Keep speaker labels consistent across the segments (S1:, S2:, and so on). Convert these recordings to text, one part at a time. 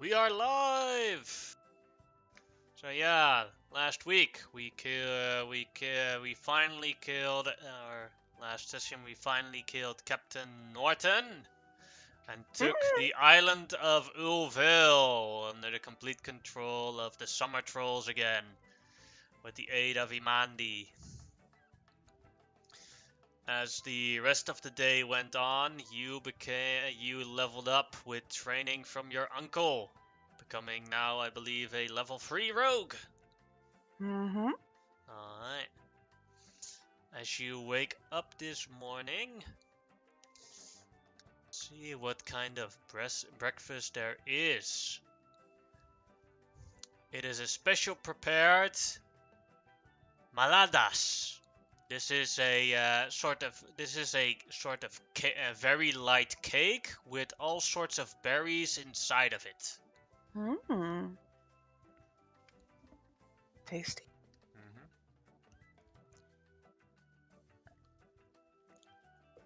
S1: We are live. So yeah, last week we finally killed our last session. We finally killed Captain Norton and took the island of Ulville under the complete control of the summer trolls again, with the aid of Imandi. As the rest of the day went on, you leveled up with training from your uncle, becoming now, I believe, a level 3 rogue.
S2: Mm-hmm.
S1: Alright. As you wake up this morning, see what kind of breakfast there is. It is a special prepared maladas. This is a sort of very light cake with all sorts of berries inside of it.
S2: Mm. Tasty.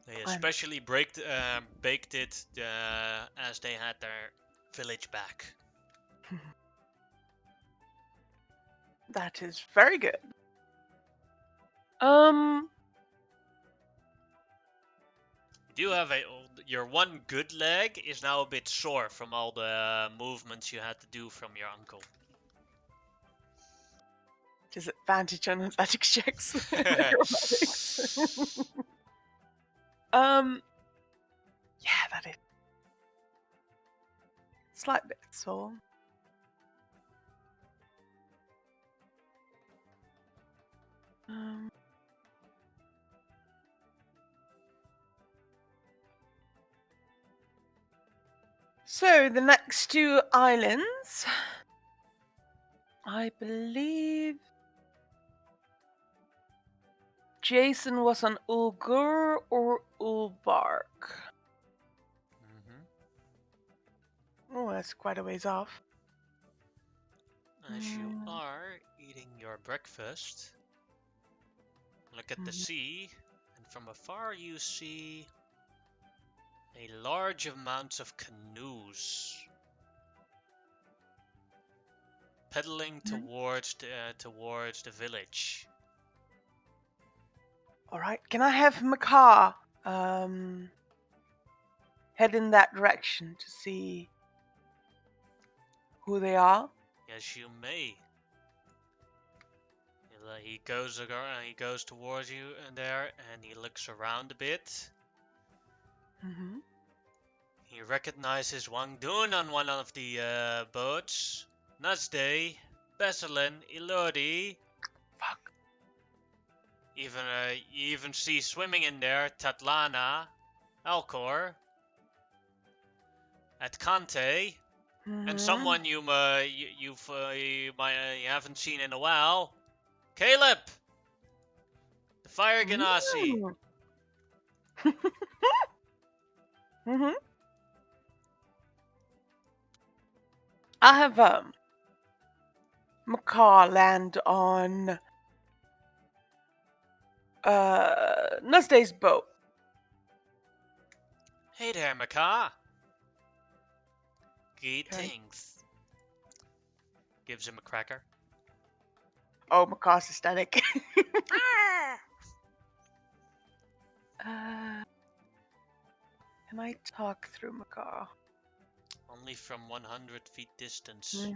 S1: They especially baked it as they had their village back.
S2: That is very good.
S1: You do have your one good leg is now a bit sore from all the movements you had to do from your uncle.
S2: Disadvantage on athletics checks. Acrobatics. Yeah, that is slight bit sore. So the next two islands, I believe Jason was on Ulgur or Ulbark. Oh, that's quite a ways off.
S1: As you are eating your breakfast, look at the sea, and from afar you see a large amount of canoes pedaling towards the village.
S2: All right, can I have Makar head in that direction to see who they are?
S1: Yes, you may. He goes towards you there, and he looks around a bit. He recognizes Wang Dun on one of the boats. Nazde, Beselin, Elodie.
S2: Fuck.
S1: You even see swimming in there Tatlana, Alcor, at Kante, and someone you haven't seen in a while, Caleb, the Fire Ganassi.
S2: I have Makar land on Nuzde's boat.
S1: Hey there, Makar. Greetings. Gives him a cracker.
S2: Oh, Makar's ecstatic. Can I talk through Makar?
S1: Only from 100 feet distance.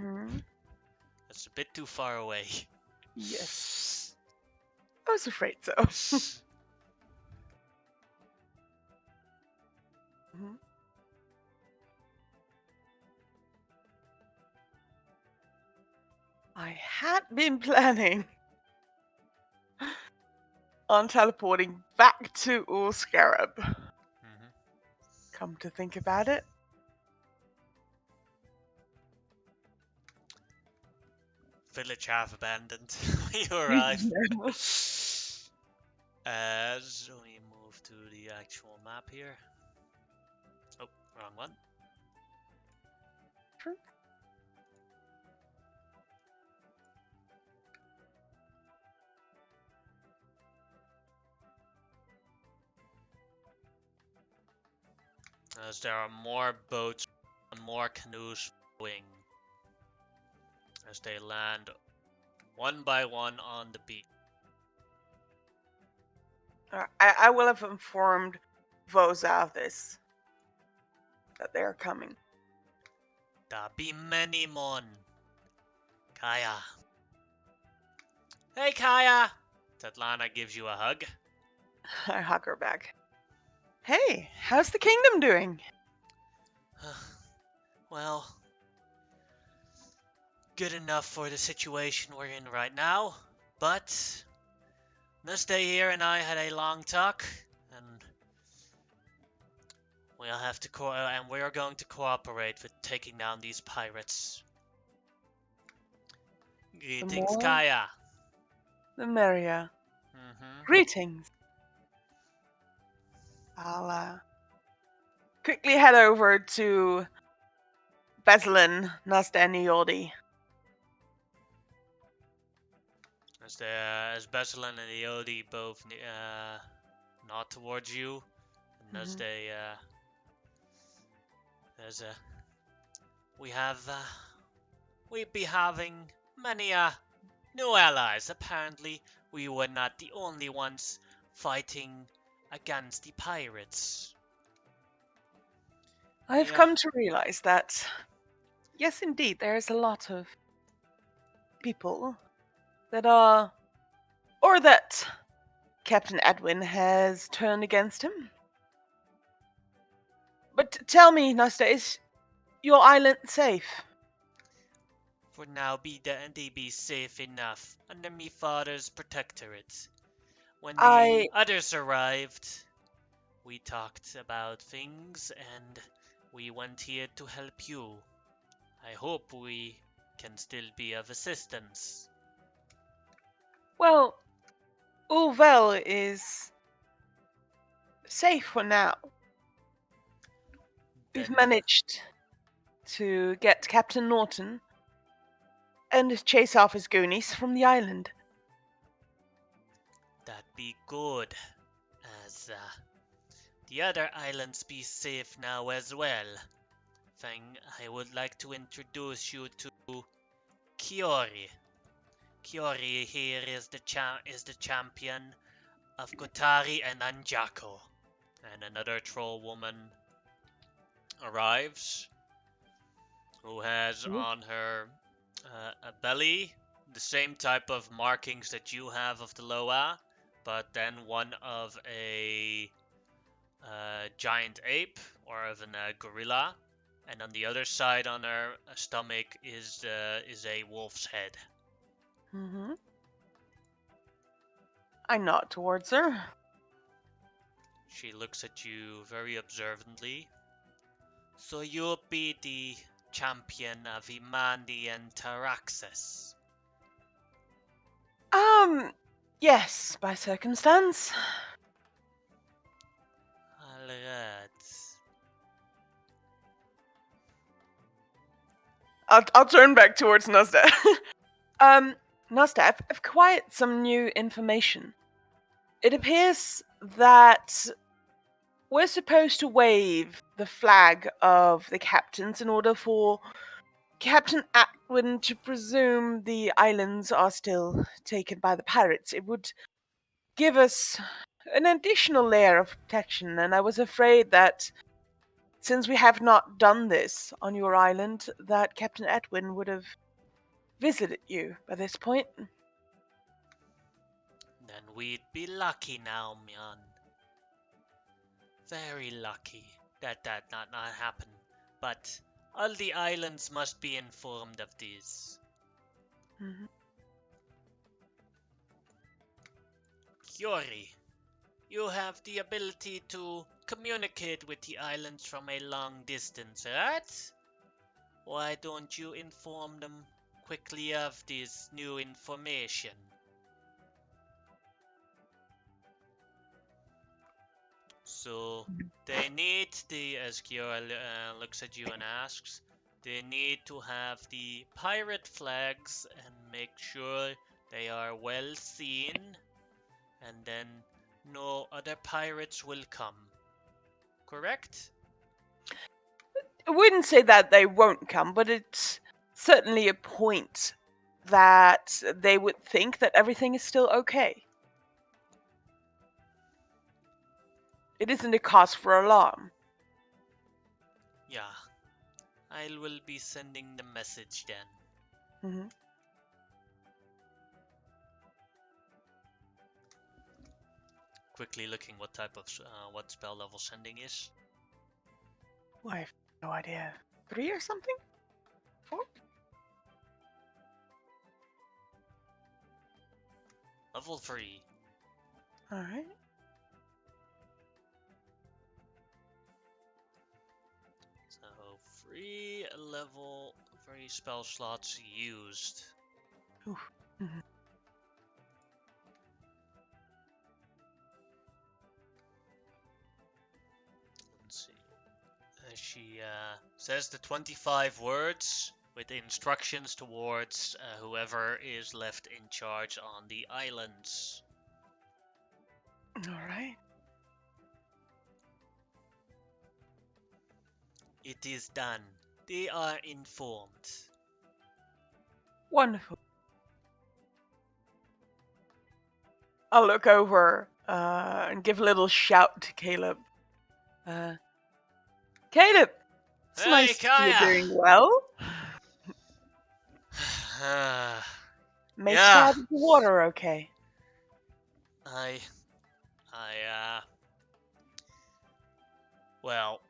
S1: That's a bit too far away.
S2: Yes. I was afraid so. I had been planning on teleporting back to Scarab. Come to think about it.
S1: Village half abandoned. You arrive. So we move to the actual map here. Oh, wrong one.
S2: True.
S1: As there are more boats and more canoes as they land one by one on the beach.
S2: I will have informed Voza of this, that they are coming.
S1: There be many mon. Kaya. Hey, Kaya! Tatlana gives you a hug.
S2: I hug her back. Hey, how's the kingdom doing?
S1: Well, good enough for the situation we're in right now, but Neste here and I had a long talk, and we'll have to and we are going to cooperate with taking down these pirates. Greetings, Kaya.
S2: The merrier. Greetings. I'll quickly head over to Beslin, Nasta, and Iodi.
S1: As Beslin and Iodi both nod towards you, and as they we be having many new allies. Apparently, we were not the only ones fighting against the pirates.
S2: I've come to realize that, yes, indeed, there's a lot of people that are, or that Captain Edwin has turned against him. But tell me, Nasta, is your island safe?
S1: For now, they be safe enough under me father's protectorate. When the others arrived, we talked about things, and we went here to help you. I hope we can still be of assistance.
S2: Well, Ulvel is safe for now. We've managed to get Captain Norton and chase off his goonies from the island.
S1: That be good, as the other islands be safe now as well. I would like to introduce you to Kyori. Kyori here is the champion of Kotari and Anjako. And another troll woman arrives, who has on her a belly the same type of markings that you have of the Loa, but then one of a giant ape or of a gorilla, and on the other side on her stomach is a wolf's head.
S2: I nod towards her.
S1: She looks at you very observantly. So you'll be the champion of Imandi and Taraxis?
S2: Yes, by circumstance.
S1: Alright.
S2: I'll turn back towards Nasta. Nasta, I've acquired some new information. It appears that we're supposed to wave the flag of the captains in order for Captain Atwin to presume the islands are still taken by the pirates. It would give us an additional layer of protection, and I was afraid that since we have not done this on your island, that Captain Edwin would have visited you by this point.
S1: Then we'd be lucky now, man. Very lucky that not happen. But all the islands must be informed of this. Kyori, you have the ability to communicate with the islands from a long distance, right? Why don't you inform them quickly of this new information? So they need as Kyori looks at you and asks, they need to have the pirate flags and make sure they are well seen, and then no other pirates will come. Correct?
S2: I wouldn't say that they won't come, but it's certainly a point that they would think that everything is still okay. It isn't a cause for alarm.
S1: Yeah, I will be sending the message then.
S2: Mm-hmm.
S1: Quickly looking what type of what spell level sending is.
S2: Oh, I have no idea. 3 or something? 4?
S1: Level 3.
S2: Alright.
S1: So 3 level 3 spell slots used.
S2: Mm-hmm.
S1: Let's see. She says the 25 words with instructions towards whoever is left in charge on the islands.
S2: Alright.
S1: It is done. They are informed.
S2: Wonderful. I'll look over and give a little shout to Caleb. Caleb! It's
S1: Hey,
S2: nice to see
S1: Kaya!
S2: you're doing well. Makes it
S1: Yeah.
S2: out of the water okay.
S1: Well,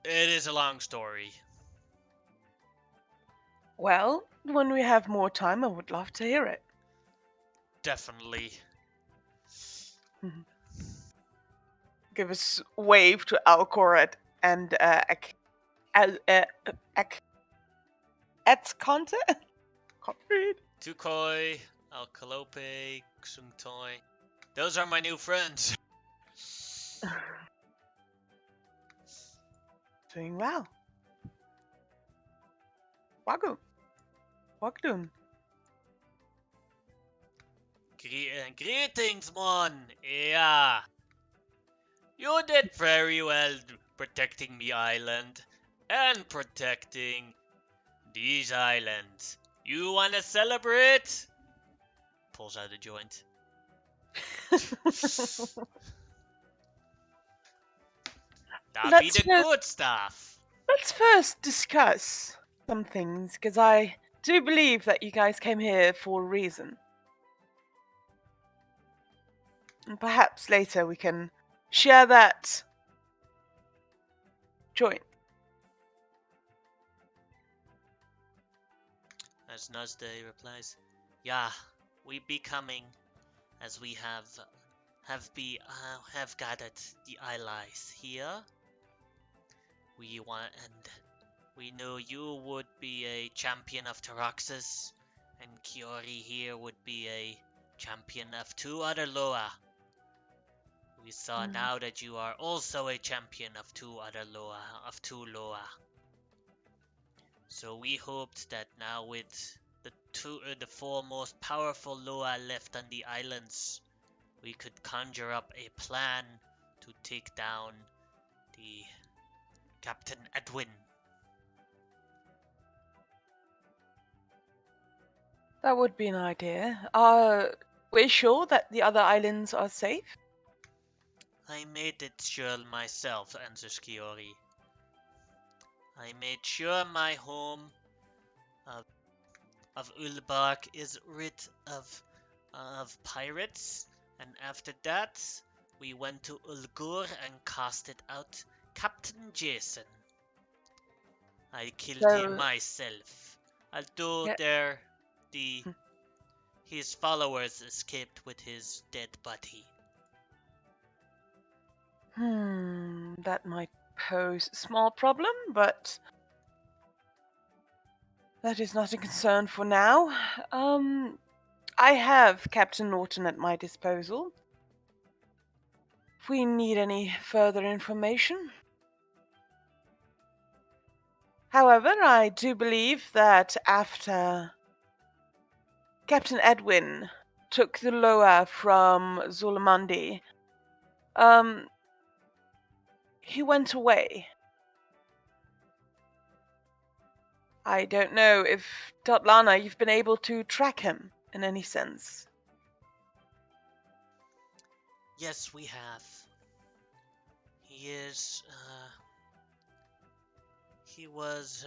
S1: it is a long story.
S2: Well, when we have more time, I would love to hear it.
S1: Definitely.
S2: Give a wave to Alcor and Etzconte? Can't read.
S1: Tukoi, Alkalope, Xungtoi. Those are my new friends.
S2: Doing well. Wagu. Wagdun.
S1: Greetings, mon. Yeah. You did very well protecting the island and protecting these islands. You wanna celebrate? Pulls out a joint. That be the good stuff.
S2: Let's first discuss some things, because I do believe that you guys came here for a reason. And perhaps later we can share that joint.
S1: As Nuzde replies, yeah, we be coming, as we have gathered the allies here. We know you would be a champion of Taraxis, and Kyori here would be a champion of 2 other Loa. We saw now that you are also a champion of 2 Loa. So we hoped that now with the 4 most powerful Loa left on the islands, we could conjure up a plan to take down the Captain Edwin.
S2: That would be an idea. Are we sure that the other islands are safe?
S1: I made it sure myself, answers Kyori. I made sure my home of Ulbark is rid of pirates, and after that we went to Ulgur and casted out Captain Jason. I killed him myself, although his followers escaped with his dead body.
S2: That might pose a small problem, but that is not a concern for now. I have Captain Norton at my disposal. If we need any further information. However, I do believe that after Captain Edwin took the Loa from Zulamandi, he went away. I don't know if, Tatlana, you've been able to track him in any sense.
S1: Yes, we have. He is, he was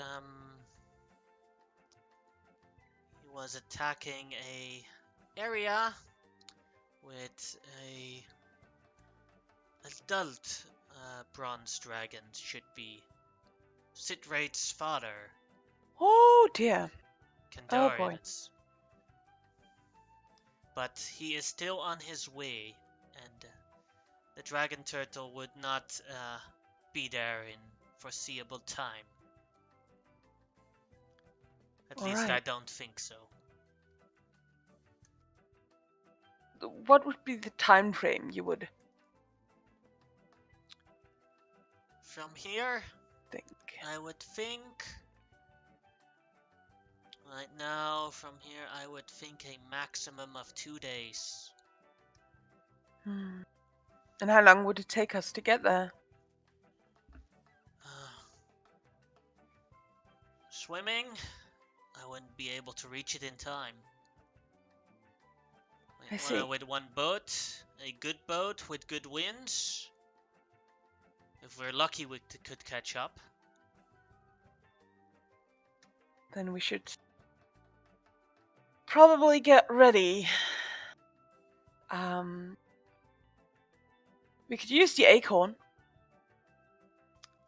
S1: attacking a area with a adult bronze dragon, should be Sitrate's father,
S2: Oh dear. Oh boy.
S1: Kandarians. But he is still on his way, and the dragon turtle would not be there in foreseeable time. At
S2: All
S1: least I
S2: right.
S1: don't think so.
S2: What would be the time frame you would
S1: From here,
S2: think?
S1: I would think. Right now, from here, I would think a maximum of 2 days.
S2: Hmm. And how long would it take us to get there?
S1: Swimming, I wouldn't be able to reach it in time.
S2: I see.
S1: With one boat, a good boat with good winds. If we're lucky, we could catch up.
S2: Then we should probably get ready. We could use the acorn.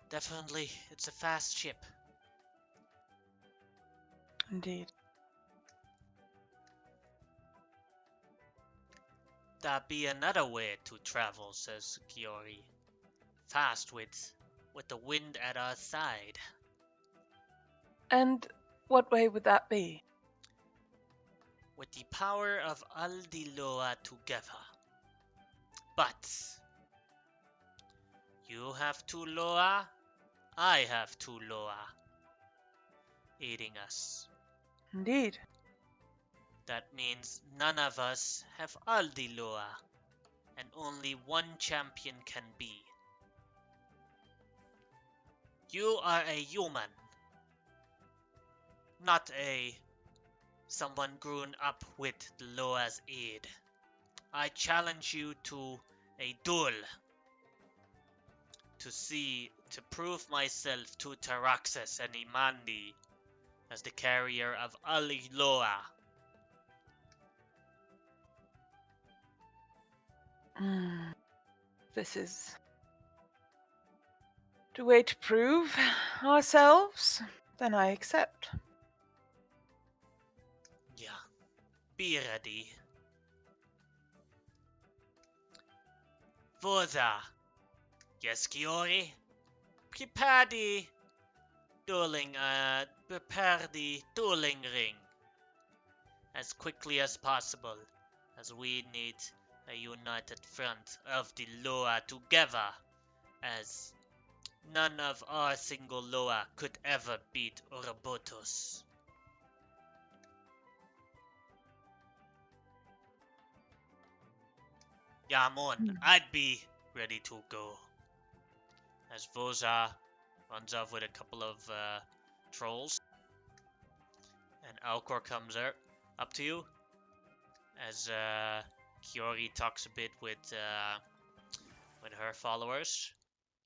S1: Definitely, it's a fast ship.
S2: Indeed.
S1: That be another way to travel, says Kyori. Fast with the wind at our side.
S2: And what way would that be?
S1: With the power of Aldiloa together. But you have two Loa, I have two Loa aiding us.
S2: Indeed.
S1: That means none of us have Aldiloa, and only one champion can be. You are a human, not someone grown up with the Loa's aid. I challenge you to a duel to prove myself to Taraxis and Imandi as the carrier of Aliloa.
S2: This is the way to prove ourselves. Then I accept.
S1: Yeah, be ready. Voza. Yes, Kyori? Prepare the dueling ring as quickly as possible, as we need a united front of the Loa together, as none of our single Loa could ever beat Ouroboros. Yamon, I'd be ready to go. As Voza runs off with a couple of trolls, and Alcor comes up to you, as Kyori talks a bit with her followers.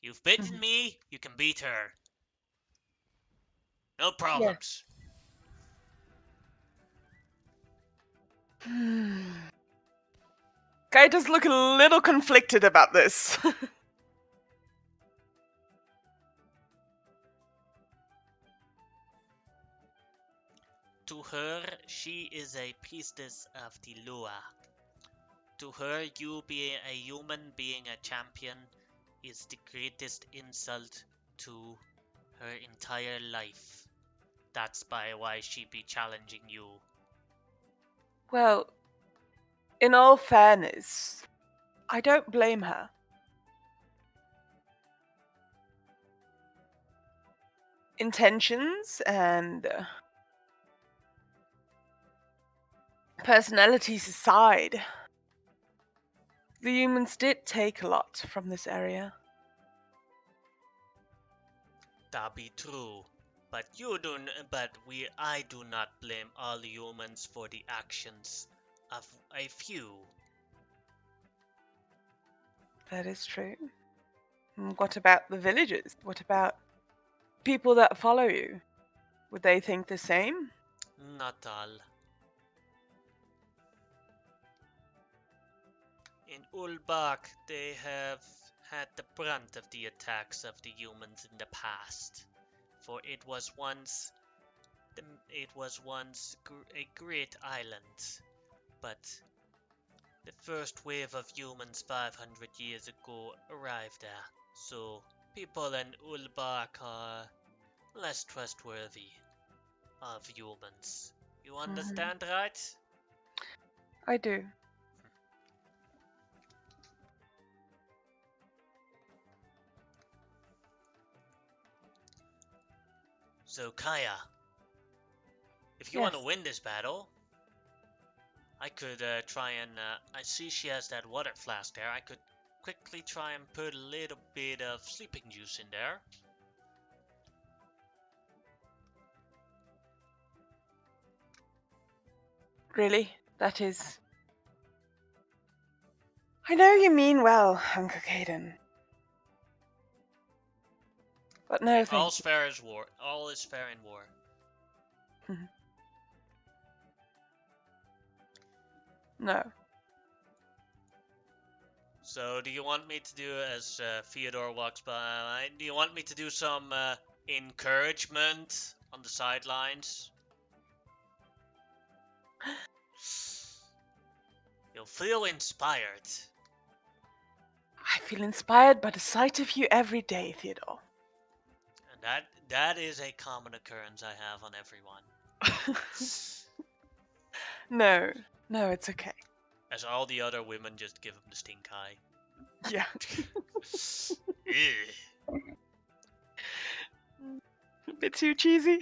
S1: You've beaten me, you can beat her. No problems.
S2: Guy does look a little conflicted about this.
S1: To her, she is a priestess of the Lua. To her, you being a human, being a champion, is the greatest insult to her entire life. That's why she be challenging you.
S2: Well, in all fairness, I don't blame her. Intentions and personalities aside, the humans did take a lot from this area.
S1: That be true, But I do not blame all humans for the actions of a few.
S2: That is true. And what about the villagers? What about people that follow you? Would they think the same?
S1: Not all. In Ulbach, they have had the brunt of the attacks of the humans in the past, for it was once a great island, but the first wave of humans 500 years ago arrived there, so people in Ulbach are less trustworthy of humans. You understand, right?
S2: I do.
S1: So, Kaya, if you
S2: Yes.
S1: want to win this battle, I could try and... I see she has that water flask there. I could quickly try and put a little bit of sleeping juice in there.
S2: Really? That is... I know you mean well, Uncle Caden. But no,
S1: Hey,
S2: thank
S1: all's fair is war. All is fair in war.
S2: you. No.
S1: So, do you want me to do, as Theodore walks by, do you want me to do some encouragement on the sidelines? You'll feel inspired.
S2: I feel inspired by the sight of you every day, Theodore.
S1: And that is a common occurrence I have on everyone.
S2: No, it's okay.
S1: As all the other women just give him the stink eye.
S2: Yeah.
S1: Ugh.
S2: A bit too cheesy.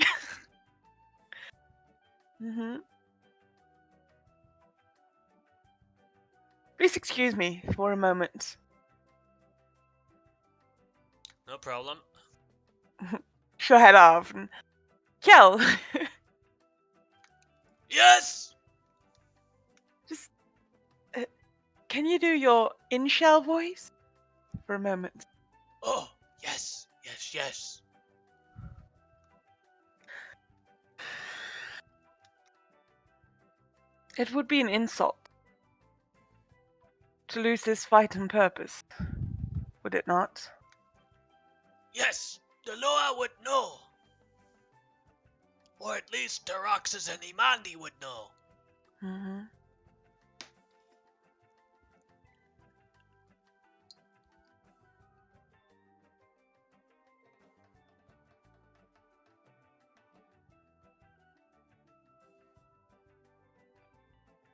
S2: Mm-hmm. Please excuse me for a moment.
S1: No problem.
S2: She'll head off. And... Kel!
S1: Yes!
S2: Just... can you do your in-shell voice? For a moment.
S1: Oh, yes, yes, yes.
S2: It would be an insult to lose this fight on purpose, would it not?
S1: Yes, the Loa would know. Or at least the Roxas and Imandi would know.
S2: Mm-hmm.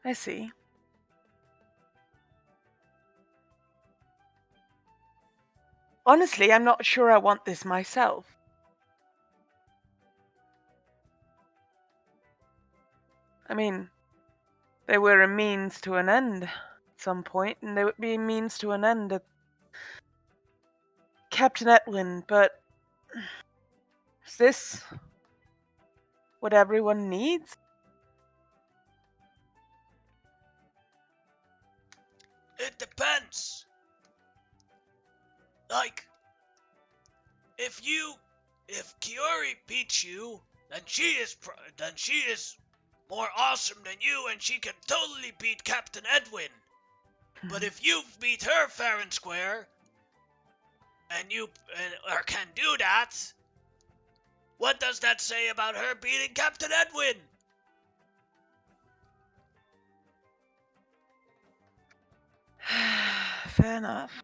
S2: I see. Honestly, I'm not sure I want this myself. I mean, they were a means to an end at some point, and they would be a means to an end at Captain Etwin, but is this what everyone needs?
S1: It depends. Like, if Kyori beats you, then she is more awesome than you, and she can totally beat Captain Edwin. But if you beat her fair and square, or can do that, what does that say about her beating Captain Edwin?
S2: Fair enough.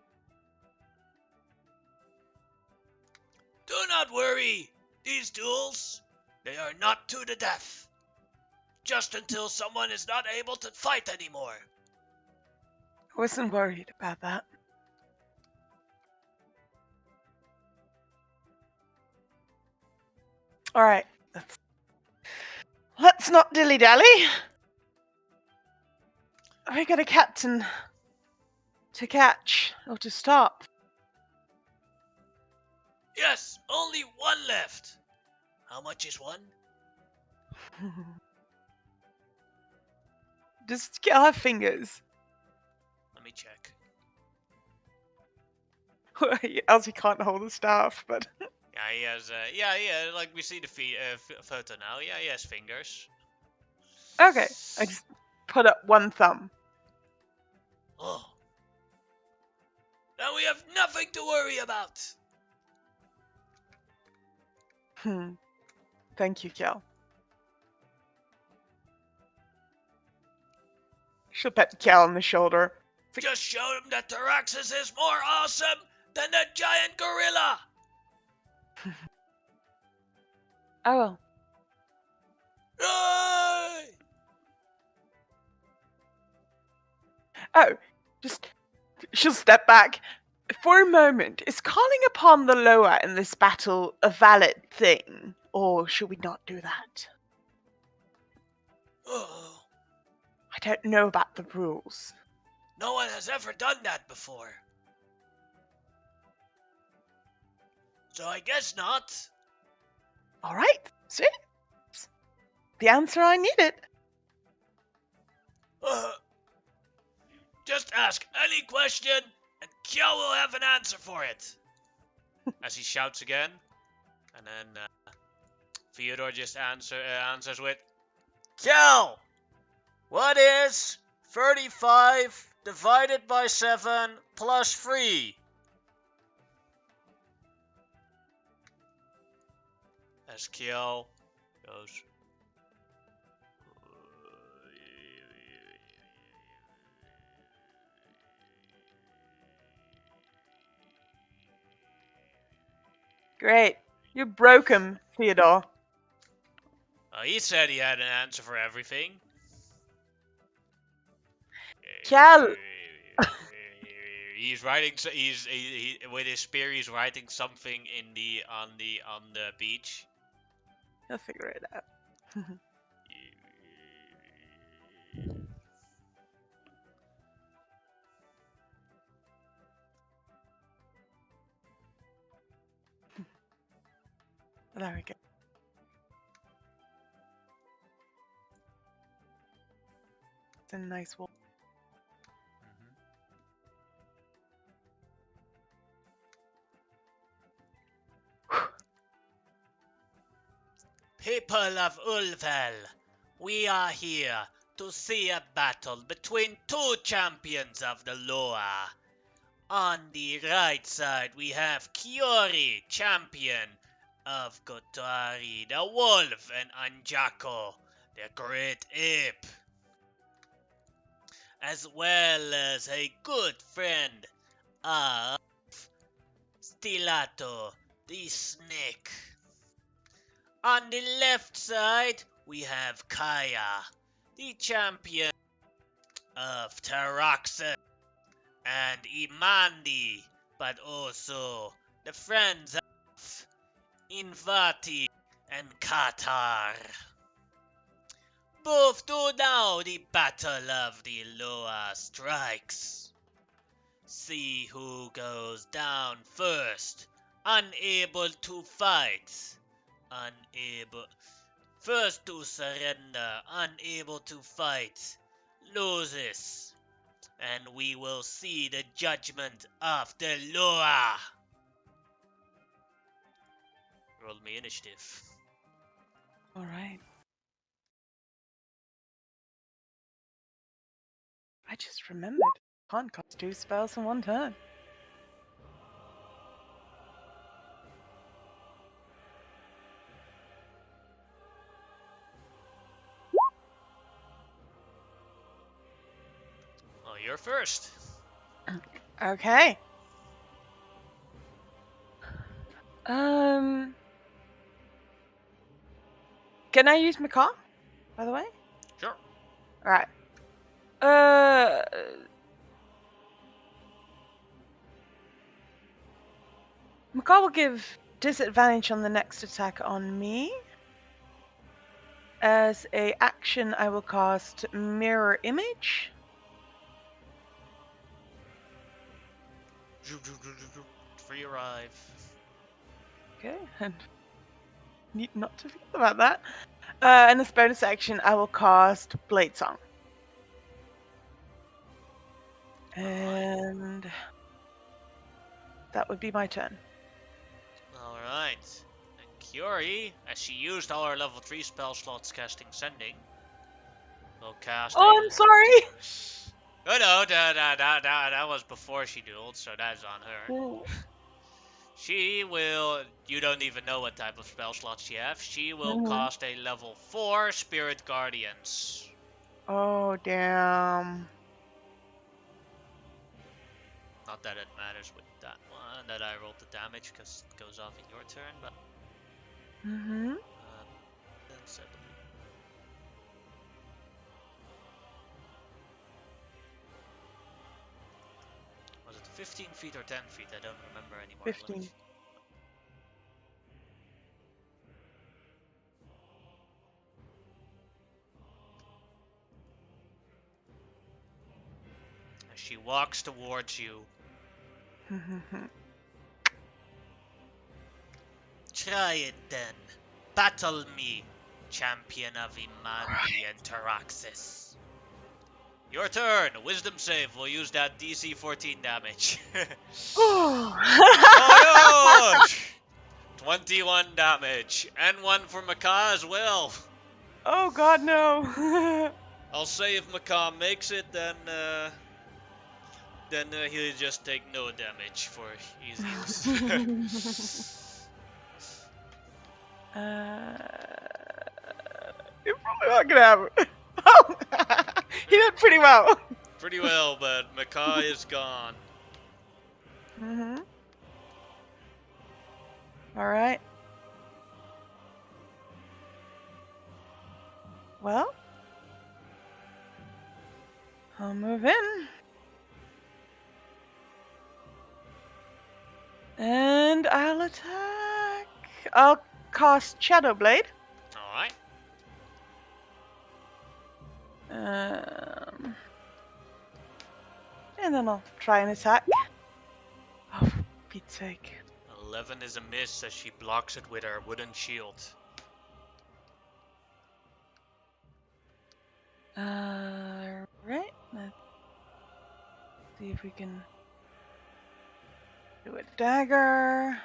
S1: Do not worry. These duels, they are not to the death. Just until someone is not able to fight anymore.
S2: I wasn't worried about that. Alright, let's not dilly-dally. We got a captain to catch, or to stop.
S1: Yes, only one left. How much is one?
S2: Does Kel have fingers?
S1: Let me check.
S2: Elsie can't hold the staff, but
S1: Yeah, he has. Yeah. Like we see the photo now. Yeah, he has fingers.
S2: okay. I just put up one thumb.
S1: Oh. Now we have nothing to worry about.
S2: Thank you, Kel. She'll pet Kel on the shoulder.
S1: Just show him that Tyraxis is more awesome than the giant gorilla.
S2: I will.
S1: Yay!
S2: Oh, just she'll step back. For a moment, is calling upon the Loa in this battle a valid thing? Or should we not do that?
S1: Oh,
S2: I don't know about the rules.
S1: no one has ever done that before. So I guess not.
S2: Alright, see? The answer I needed.
S1: Just ask any question, and Kyo will have an answer for it. As he shouts again, and then Fyodor just answers with, Kyo, what is 35 divided by 7 plus 3? As Kyo goes,
S2: Great. You broke him, Theodore.
S1: he said he had an answer for everything.
S2: Kel!
S1: He's writing. He with his spear. He's writing something on the beach.
S2: He'll figure it out. There we go. It's a nice wall.
S1: People of Ulvel, we are here to see a battle between two champions of the Loa. On the right side, we have Kyori, champion of Kotari the Wolf, and Anjako, the Great Ape, as well as a good friend of Stilato, the Snake. On the left side, we have Kaya, the champion of Taraxis, and Imandi, but also the friends of Invati and Qatar. Both do now the battle of the Loa strikes. See who goes down first. Unable to fight. First to surrender, unable to fight, loses. And we will see the judgment of the Loa. Roll me initiative.
S2: Alright. I just remembered. Can't cast 2 spells in one turn.
S1: Oh, you're first.
S2: Okay. Can I use my car, by the way?
S1: Sure.
S2: Alright. Macaw will give disadvantage on the next attack on me. As a action, I will cast Mirror Image.
S1: Free arrive.
S2: Okay, and Need not to forget about that. And this bonus action, I will cast Blade Song. And that would be my turn.
S1: Alright. And Kyori, as she used all her level 3 spell slots casting Sending, will cast
S2: Oh, I'm sorry!
S1: Oh no, that was before she dueled, so that's on her.
S2: Ooh.
S1: She will, you don't even know what type of spell slots she has, she will
S2: Mhm.
S1: cast a level 4 Spirit Guardians.
S2: Oh, damn.
S1: Not that it matters with that one, that I rolled the damage, because it goes off in your turn, but...
S2: Mm-hmm.
S1: That's, I believe. Was it 15 feet or 10 feet? I don't remember anymore.
S2: 15.
S1: As she walks towards you, try it then. Battle me, champion of Imandi and Taraxis. Your turn. Wisdom save. We'll use that DC 14 damage. Oh no! 21 damage. And one for Macaw as well.
S2: Oh god, no.
S1: I'll say if Macaw makes it, then he'll just take no damage for easy use.
S2: You're probably not gonna have it. Oh, he did pretty well.
S1: Pretty well, but Macaw is gone.
S2: Mm-hmm. Alright. Well, I'll move in. And I'll attack. I'll cast Shadow Blade.
S1: Alright.
S2: And then I'll try and attack. Oh, for Pete's sake.
S1: 11 is a miss as she blocks it with her wooden shield.
S2: Right. Let's see if we can do a dagger.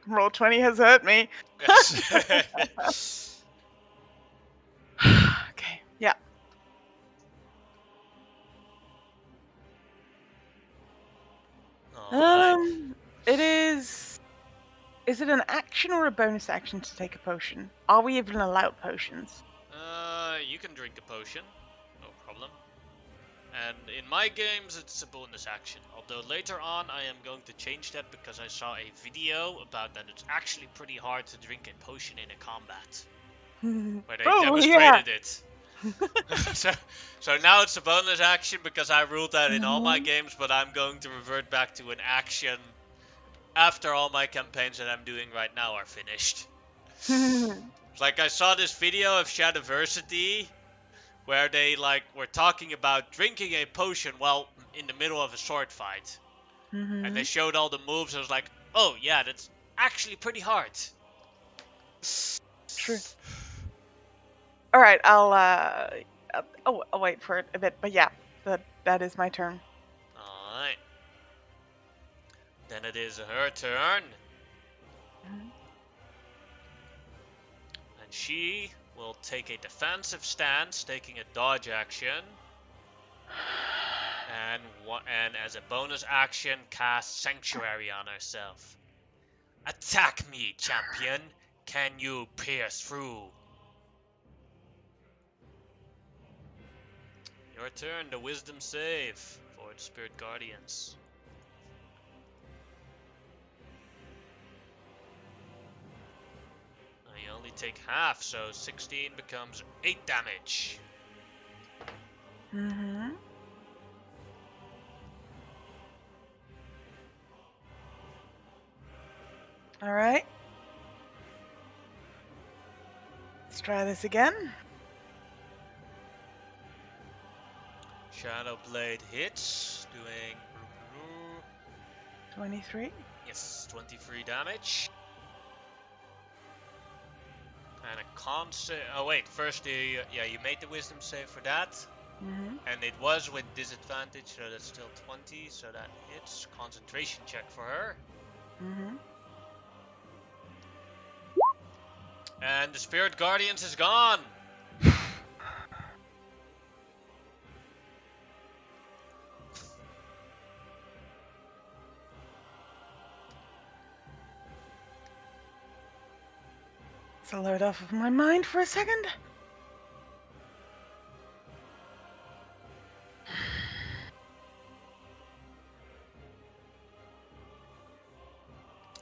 S2: Roll 20 has hurt me.
S1: Yes.
S2: Okay, yeah. It is... Is it an action or a bonus action to take a potion? Are we even allowed potions?
S1: You can drink a potion. No problem. And in my games, it's a bonus action. Although later on, I am going to change that because I saw a video about that it's actually pretty hard to drink a potion in a combat. Where they demonstrated it. So now it's a bonus action because I ruled that in all my games, but I'm going to revert back to an action after all my campaigns that I'm doing right now are finished. Like I saw this video of Shadiversity where they were talking about drinking a potion while in the middle of a sword fight. And they showed all the moves. I was like, oh yeah, that's actually pretty hard.
S2: True. Alright, I'll wait for it a bit, but yeah, that is my turn.
S1: Alright. Then it is her turn. And she will take a defensive stance, taking a dodge action. And as a bonus action, cast Sanctuary on herself. Attack me, champion. Can you pierce through? Your turn, the wisdom save for the Spirit Guardians. You only take half, so 16 becomes 8 damage.
S2: Alright. Let's try this again.
S1: Shadow Blade hits, doing
S2: 23.
S1: yes, 23 damage. And a con save. Oh wait, first you made the wisdom save for that.
S2: Mm-hmm.
S1: And it was with disadvantage, so that's still 20, so that hits. Concentration check for her.
S2: Mm-hmm.
S1: And the Spirit Guardians is gone.
S2: It's a load off of my mind for a second.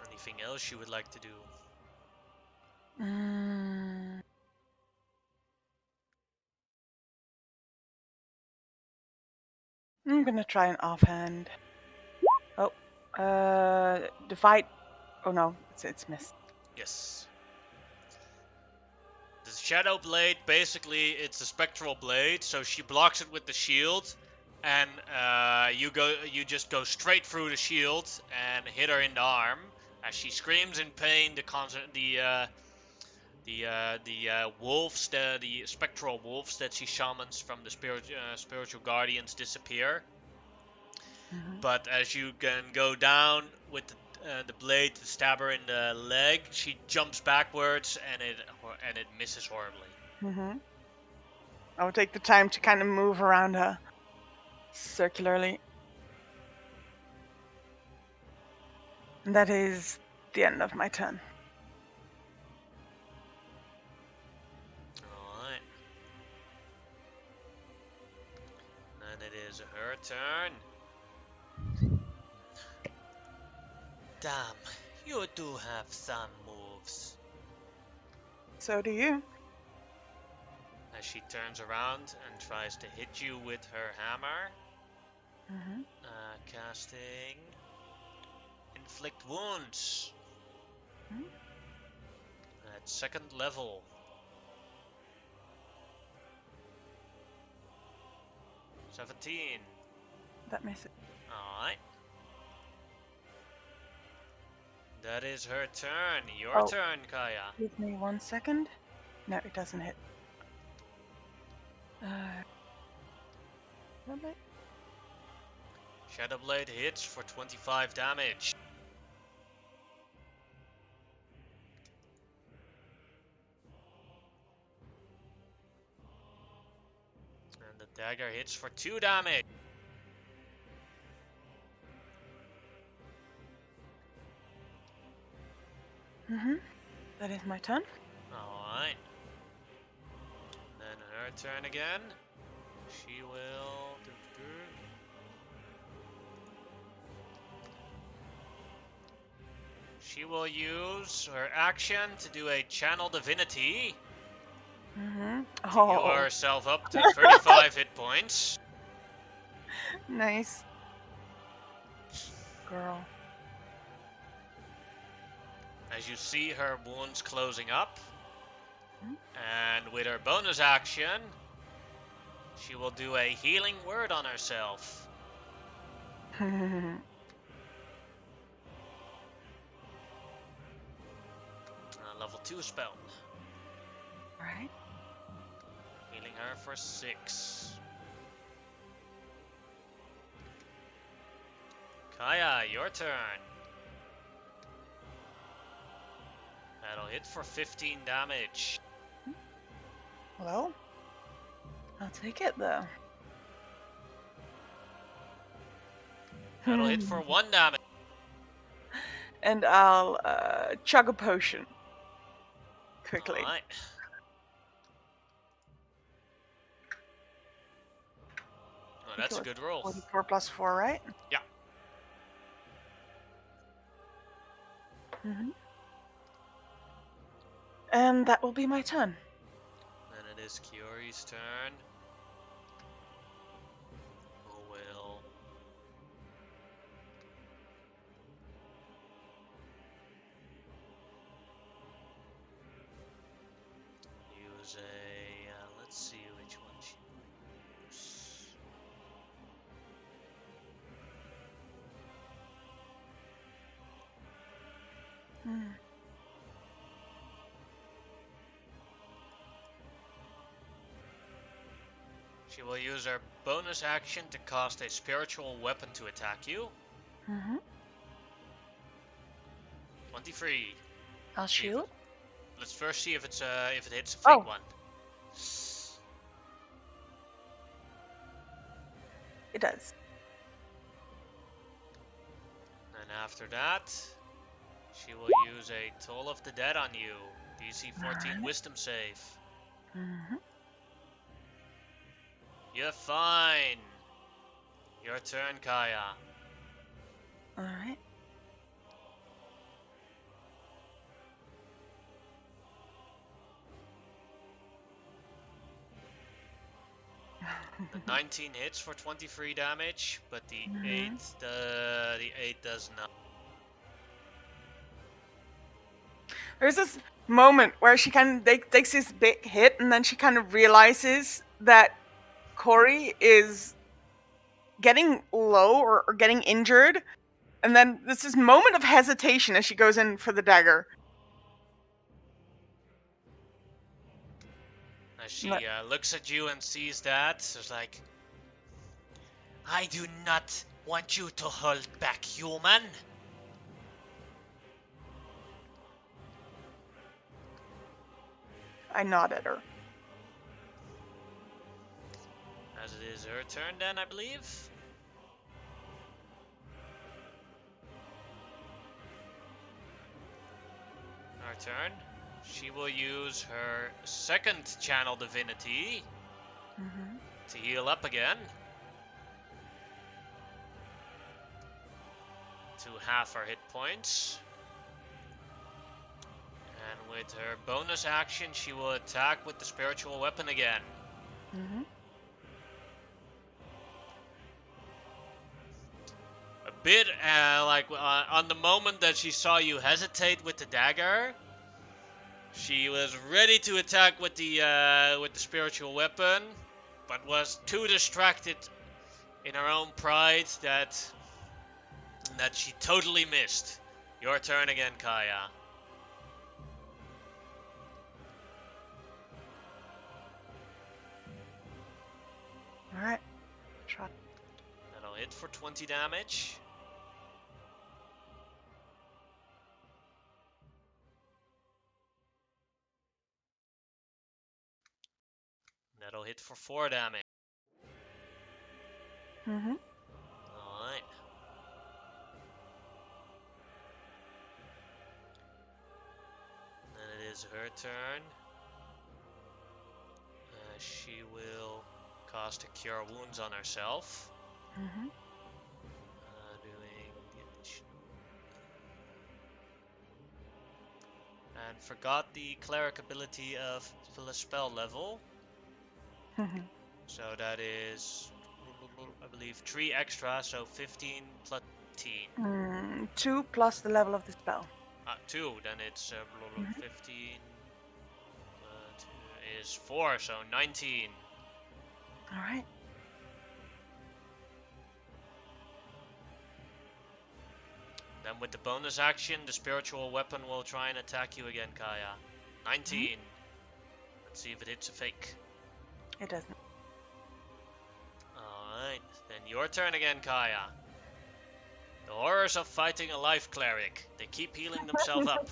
S1: Anything else you would like to do?
S2: I'm gonna try an offhand. Oh, the fight. Oh no, it's missed.
S1: Yes. The Shadow Blade, basically, it's a spectral blade, so she blocks it with the shield, and you just go straight through the shield and hit her in the arm. As she screams in pain, the wolves, the spectral wolves that she summons from the spiritual guardians disappear.
S2: Mm-hmm.
S1: But as you can go down with the blade to stab her in the leg, she jumps backwards and it misses horribly.
S2: Mm-hmm. I'll take the time to kind of move around her circularly. And that is the end of my turn.
S1: Alright. Then it is her turn. Damn, you do have some moves.
S2: So do you.
S1: As she turns around and tries to hit you with her hammer.
S2: Mm-hmm.
S1: Casting Inflict Wounds.
S2: Mm-hmm.
S1: At second level. 17.
S2: That misses.
S1: Alright. That is her turn. Your turn, Kaya.
S2: Give me 1 second. No, it doesn't hit. Really?
S1: Shadow Blade hits for 25 damage. And the dagger hits for 2 damage.
S2: Mm-hmm. That is my turn.
S1: Alright. Then her turn again. She will... She will use her action to do a Channel Divinity.
S2: Mm-hmm.
S1: To
S2: Oh,
S1: heal herself up to 35 hit points.
S2: Nice. Girl.
S1: As you see her wounds closing up.
S2: Mm-hmm.
S1: And with her bonus action, she will do a healing word on herself. Level 2 spell.
S2: Alright.
S1: Healing her for 6. Kaya, your turn. That'll hit for 15 damage.
S2: Well, I'll take it though.
S1: That'll hit for 1 damage.
S2: And I'll chug a potion. Quickly.
S1: Alright. Oh, that's a good roll.
S2: 44 plus 4, right?
S1: Yeah.
S2: Mm-hmm. And that will be my turn.
S1: Then it is Kyori's turn. Who will use a... let's see which one she will use. She will use her bonus action to cast a spiritual weapon to attack you. 23.
S2: I'll shield.
S1: Let's first see if it hits a fake one.
S2: It does.
S1: And after that, she will use a Toll of the Dead on you. DC 14 Wisdom save. You're fine. Your turn, Kaya.
S2: Alright.
S1: The 19 hits for 23 damage, but the 8 does not.
S2: There's this moment where she kind of takes this big hit, and then she kind of realizes that Kyori is getting low or getting injured, and then there's this moment of hesitation as she goes in for the dagger.
S1: As she looks at you and sees that, it's like, I do not want you to hold back, human.
S2: I nod at her.
S1: As it is her turn then, I believe. Her turn. She will use her second channel divinity to heal up again. To half her hit points. And with her bonus action, she will attack with the spiritual weapon again. A bit on the moment that she saw you hesitate with the dagger, she was ready to attack with the spiritual weapon, but was too distracted in her own pride that she totally missed. Your turn again, Kaya.
S2: Alright. Try.
S1: That'll hit for 20 damage. That'll hit for 4 damage. Alright. Then it is her turn. She will cast a Cure Wounds on herself. And forgot the cleric ability of the spell level. So that is, I believe, 3 extra, so 15 plus 15.
S2: 2 plus the level of the spell.
S1: 2, then it's 15 is 4, so 19.
S2: Alright.
S1: Then with the bonus action, the spiritual weapon will try and attack you again, Kaya. 19. Let's see if it hits a fake.
S2: It doesn't.
S1: Alright, then your turn again, Kaya. The horrors of fighting a life cleric. They keep healing themselves up.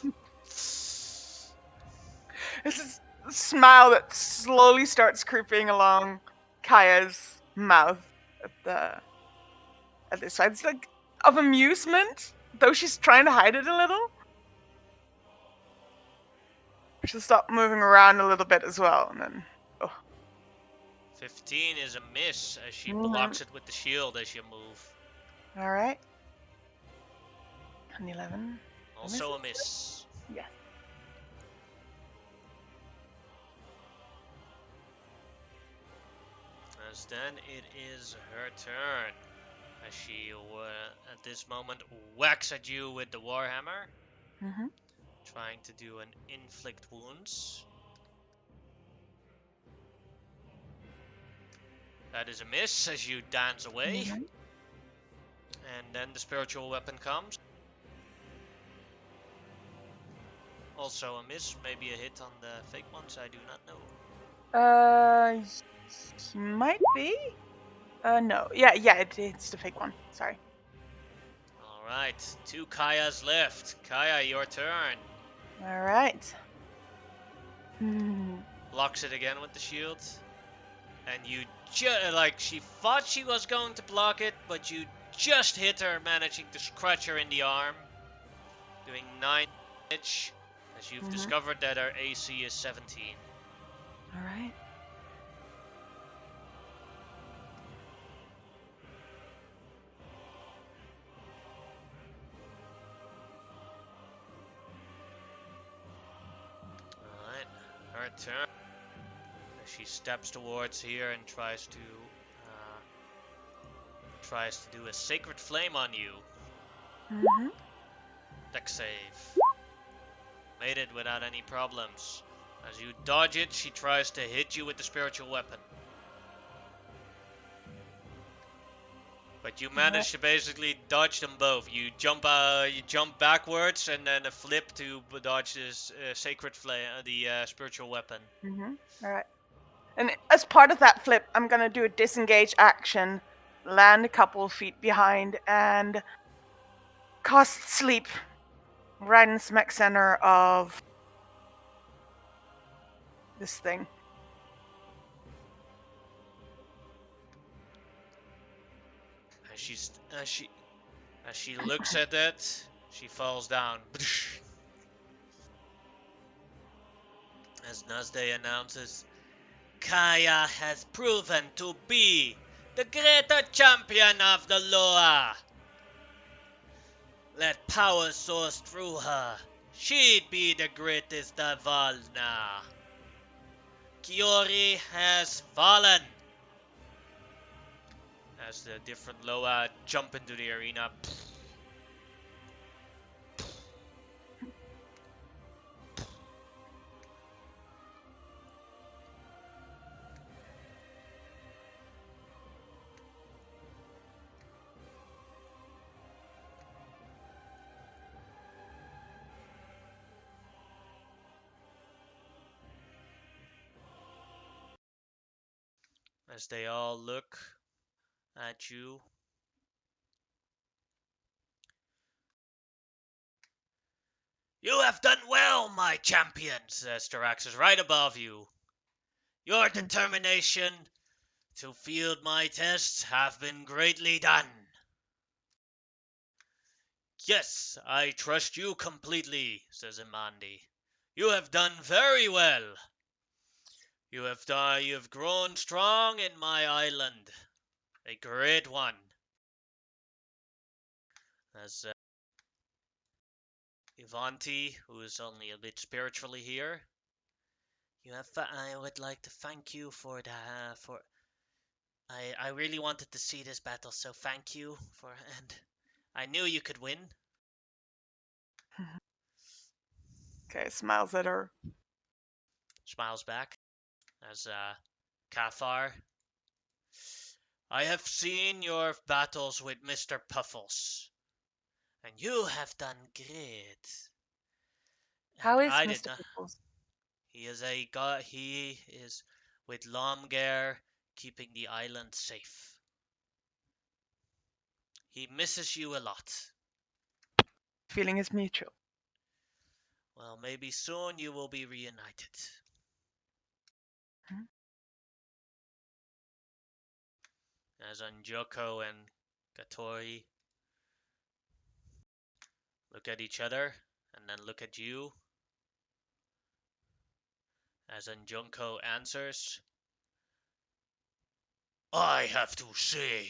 S2: This is a smile that slowly starts creeping along Kaya's mouth at this side. It's like of amusement, though she's trying to hide it a little. She'll stop moving around a little bit as well, and then
S1: 15 is a miss as she blocks it with the shield as you move.
S2: Alright. And 11.
S1: Also a miss.
S2: Yes.
S1: As then it is her turn. As she, at this moment, whacks at you with the Warhammer. Trying to do an inflict wounds. That is a miss as you dance away. And then the spiritual weapon comes. Also a miss, maybe a hit on the fake ones, I do not know.
S2: Might be. No. Yeah, it's the fake one. Sorry.
S1: Alright, 2 Kayas left. Kaya, your turn.
S2: All right.
S1: Blocks it again with the shield. And you she thought she was going to block it, but you just hit her, managing to scratch her in the arm. Doing 9 damage, as you've discovered that her AC is 17.
S2: All right.
S1: Alright, her turn. She steps towards here and tries to do a sacred flame on you. Dex save. Made it without any problems. As you dodge it, she tries to hit you with the spiritual weapon. But you manage to basically dodge them both. You jump backwards and then a flip to dodge this sacred flame, the spiritual weapon.
S2: All right. And as part of that flip, I'm gonna do a disengage action, land a couple of feet behind, and cast sleep right in the smack center of this thing.
S1: As she looks at it, she falls down. As Nazde announces, Kaya has proven to be the greater champion of the Loa. Let power source through her. She'd be the greatest of all now. Kyori has fallen. As the different Loa jump into the arena. As they all look at you. You have done well, my champion, says Taraxis right above you. Your determination to field my tests have been greatly done. Yes, I trust you completely, says Imandi. You have done very well. You have grown strong in my island. A great one. As Ivanti, who is only a bit spiritually here, I would like to thank you for I really wanted to see this battle, so thank you and I knew you could win.
S2: Okay, smiles at her.
S1: Smiles back as Cathar. I have seen your battles with Mr. Puffles, and you have done great. And
S2: How is
S1: I did
S2: Mr.
S1: not.
S2: Pickles?
S1: He is a god. He is with Lomger, keeping the island safe. He misses you a lot.
S2: Feeling is mutual.
S1: Well, maybe soon you will be reunited. As Anjoko and Gatori look at each other and then look at you. As Anjoko answers, I have to say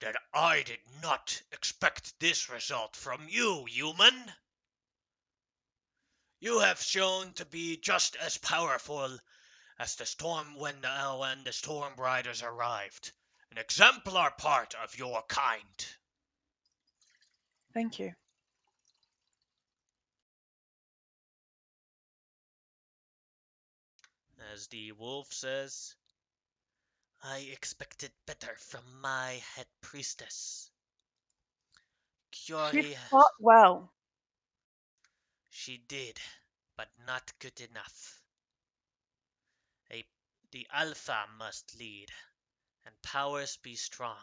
S1: that I did not expect this result from you, human. You have shown to be just as powerful as the storm when the storm riders arrived, an exemplar part of your kind.
S2: Thank you.
S1: As the wolf says, I expected better from my head priestess.
S2: She
S1: Kyori,
S2: fought well.
S1: she did, but not good enough. The Alpha must lead, and powers be strong.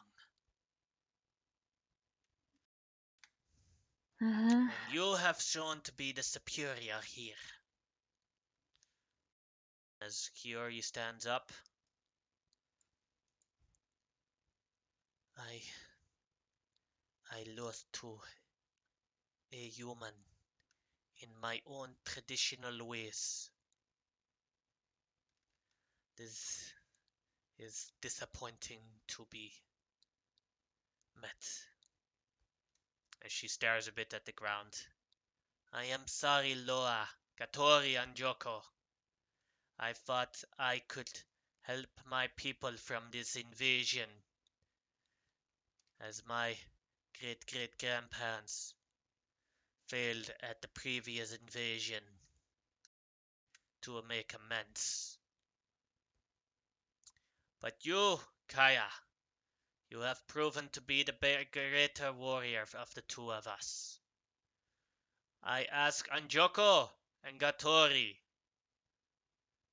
S2: Mm-hmm.
S1: And you have shown to be the superior here. As Kyori stands up, I lost to a human in my own traditional ways. This is disappointing to be met. As she stares a bit at the ground. I am sorry, Loa, Katori, and Joko. I thought I could help my people from this invasion, as my great-great-grandparents failed at the previous invasion to make amends. But you, Kaya, you have proven to be the greater warrior of the two of us. I ask Anjoko and Gatori,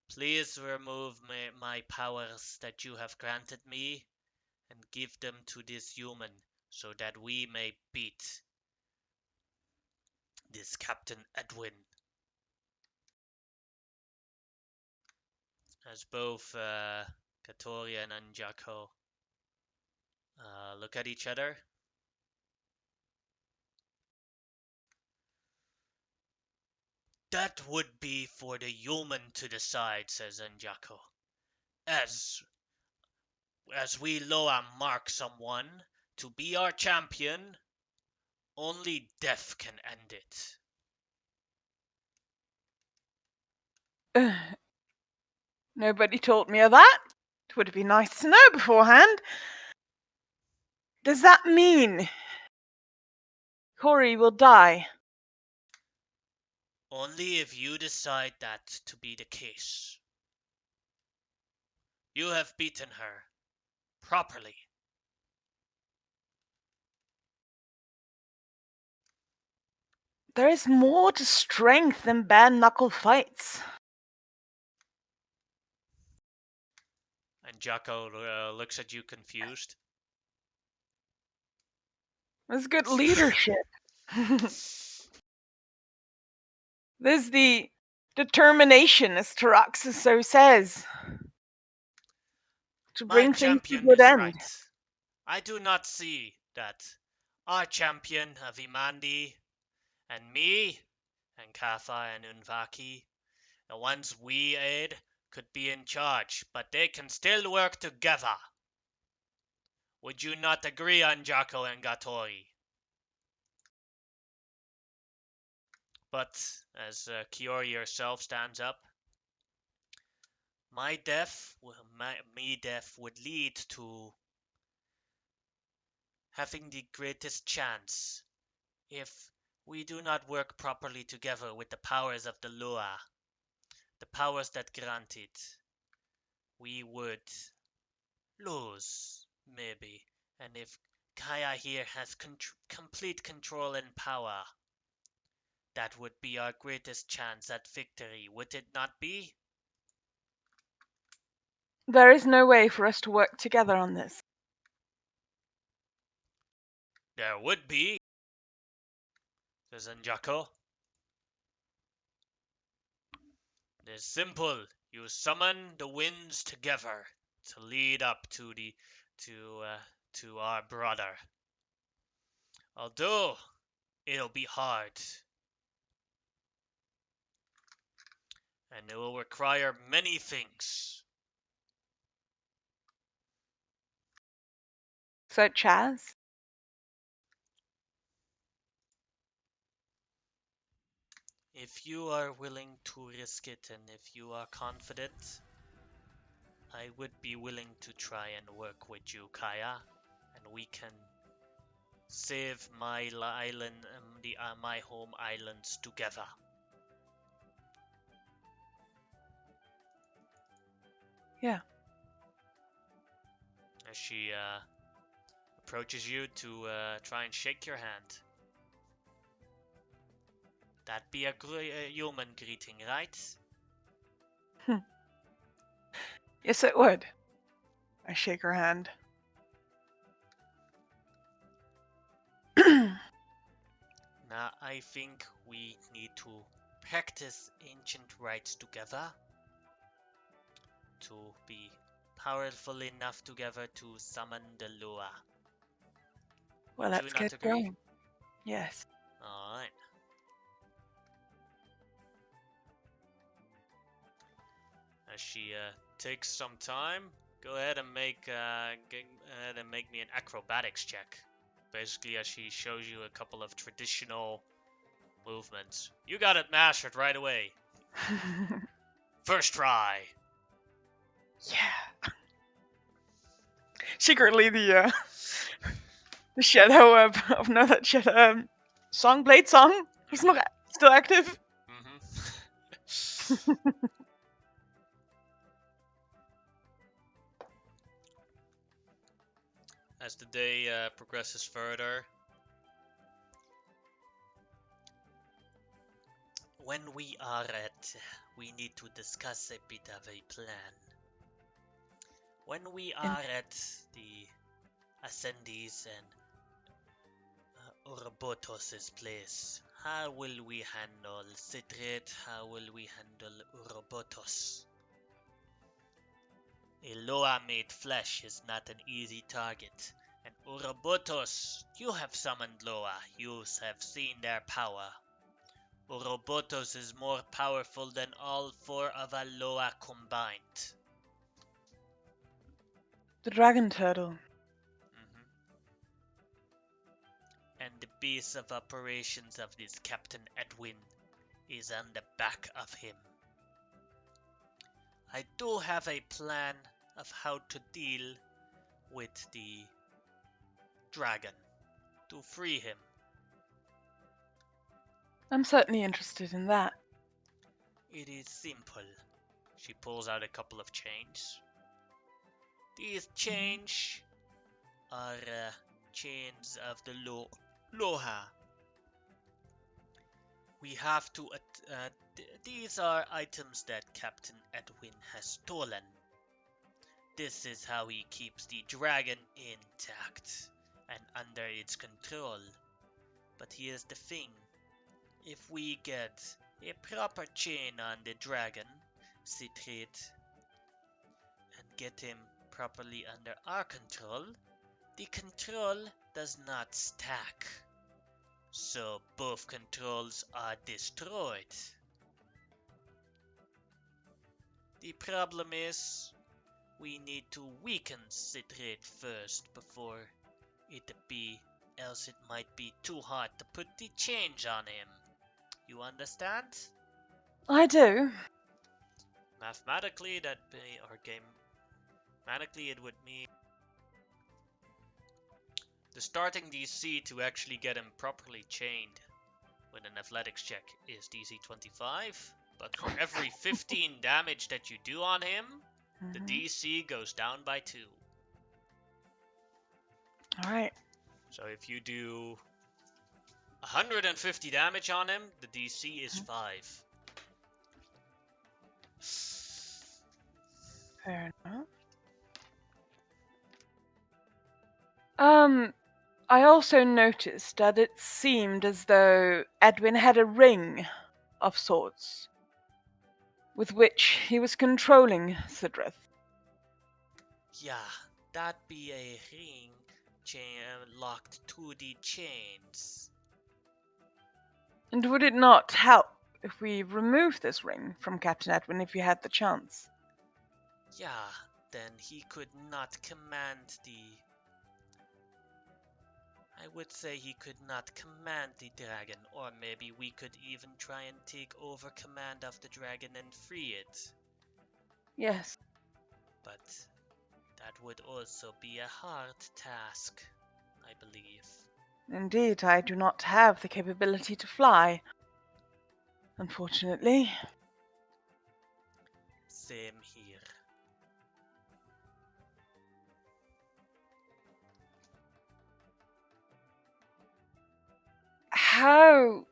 S1: please remove my powers that you have granted me and give them to this human so that we may beat this Captain Edwin. As both Katori and Anjako look at each other. That would be for the human to decide, says Anjako. As we Loa mark someone to be our champion, only death can end it.
S2: Nobody told me of that. It would be nice to know beforehand. Does that mean Kyori will die?
S1: Only if you decide that to be the case. You have beaten her properly.
S2: There is more to strength than bare-knuckle fights.
S1: And Jocko looks at you confused.
S2: There's good leadership. There's the determination, as Taraxis so says, to
S1: My
S2: bring things to a
S1: champion
S2: good
S1: is
S2: end.
S1: right. I do not see that our champion of Imandi and me and Katha and Unvaki, the ones we aid, could be in charge, but they can still work together. Would you not agree, Anjako and Gatori? But as Kyori herself stands up, my death would lead to having the greatest chance if we do not work properly together with the powers of the Lua, the powers that grant it. We would lose, maybe. And if Kaya here has complete control and power, that would be our greatest chance at victory, would it not be?
S2: There is no way for us to work together on this.
S1: There would be, says Njako. It is simple. You summon the winds together to lead up to to our brother. Although it'll be hard, and it will require many things.
S2: Such as?
S1: If you are willing to risk it and if you are confident, I would be willing to try and work with you, Kaya, and we can save my island, my home islands together.
S2: Yeah.
S1: As she approaches you to try and shake your hand. That'd be a human greeting, right?
S2: Yes, it would. I shake her hand.
S1: Now, I think we need to practice ancient rites together to be powerful enough together to summon the Lua.
S2: Well,
S1: Would you
S2: let's
S1: not
S2: get
S1: agree?
S2: going. Yes.
S1: Alright. As she takes some time, go ahead and make me an acrobatics check. Basically, as she shows you a couple of traditional movements. You got it mastered right away. First try.
S2: Yeah. Secretly, the shadow of no, that shadow blade song is not still active.
S1: As the day progresses further, when we need to discuss a bit of a plan. When we are at the Ascendies and Urobotos' place, how will we handle Citrit? How will we handle Urobotos? A Loa-made flesh is not an easy target. And Urobotos, you have summoned Loa. You have seen their power. Urobotos is more powerful than all four of Aloa combined.
S2: The dragon turtle.
S1: And the base of operations of this Captain Edwin is on the back of him. I do have a plan of how to deal with the dragon to free him.
S2: I'm certainly interested in that.
S1: It is simple. She pulls out a couple of chains. These chains are chains of the Loha. We have to. These are items that Captain Edwin has stolen. This is how he keeps the dragon intact and under its control. But here's the thing. If we get a proper chain on the dragon, Citrit, and get him properly under our control, the control does not stack. So both controls are destroyed. The problem is, we need to weaken Citrit first before else it might be too hard to put the change on him. You understand?
S2: I do.
S1: Mathematically, mathematically it would mean the starting DC to actually get him properly chained with an athletics check is DC 25, but for every 15 damage that you do on him, the DC goes down by 2.
S2: Alright.
S1: So if you do 150 damage on him, the DC is 5.
S2: Fair enough. I also noticed that it seemed as though Edwin had a ring of sorts with which he was controlling Sidrith.
S1: Yeah, that be a ring locked to the chains.
S2: And would it not help if we remove this ring from Captain Edwin if you had the chance?
S1: Yeah, then he could not command I would say he could not command the dragon, or maybe we could even try and take over command of the dragon and free it.
S2: Yes.
S1: But that would also be a hard task, I believe.
S2: Indeed, I do not have the capability to fly. Unfortunately.
S1: Same here.
S2: How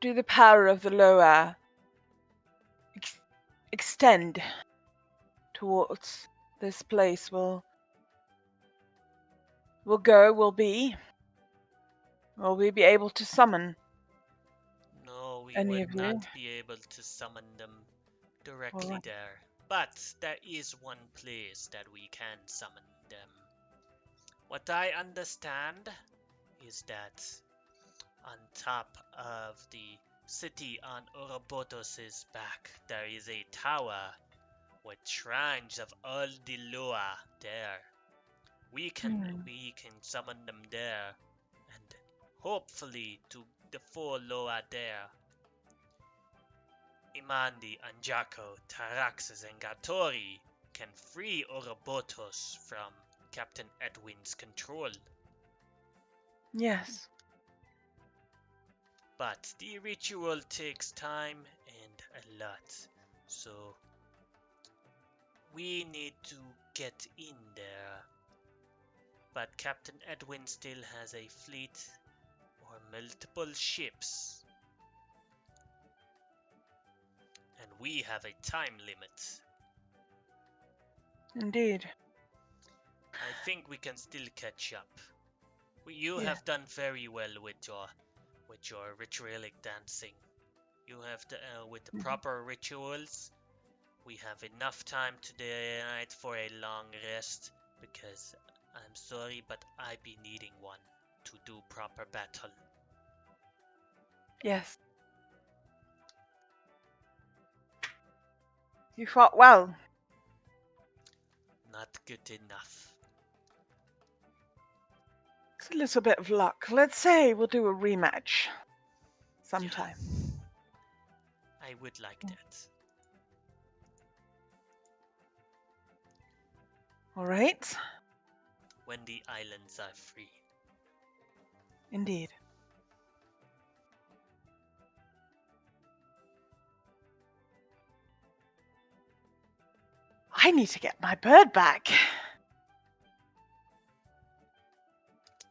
S2: do the power of the Loa extend towards this place? Will we be able to summon
S1: No, we
S2: any
S1: would
S2: of
S1: not
S2: you?
S1: be able to summon them directly
S2: Alright.
S1: there. But there is one place that we can summon them. What I understand is that on top of the city on Ouroboros' back, there is a tower with shrines of all the Loa there. We can summon them there, and hopefully to the four Loa there. Imandi, Anjako, Taraxes, and Gatori can free Ouroboros from Captain Edwin's control.
S2: Yes.
S1: But the ritual takes time and a lot, so we need to get in there. But Captain Edwin still has a fleet or multiple ships. And we have a time limit.
S2: Indeed.
S1: I think we can still catch up. You have done very well with your ritualic dancing. You have with the proper rituals. We have enough time tonight for a long rest, because I'm sorry, but I be needing one to do proper battle.
S2: Yes. You fought well.
S1: Not good enough.
S2: It's a little bit of luck. Let's say we'll do a rematch sometime.
S1: Yeah, I would like that.
S2: All right.
S1: When the islands are free.
S2: Indeed. I need to get my bird back.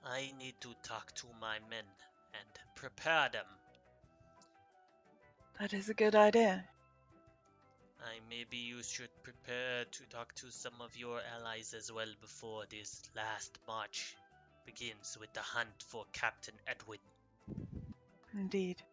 S1: I need to talk to my men and prepare them.
S2: That is a good idea.
S1: Maybe you should prepare to talk to some of your allies as well before this last march begins with the hunt for Captain Edwin.
S2: Indeed.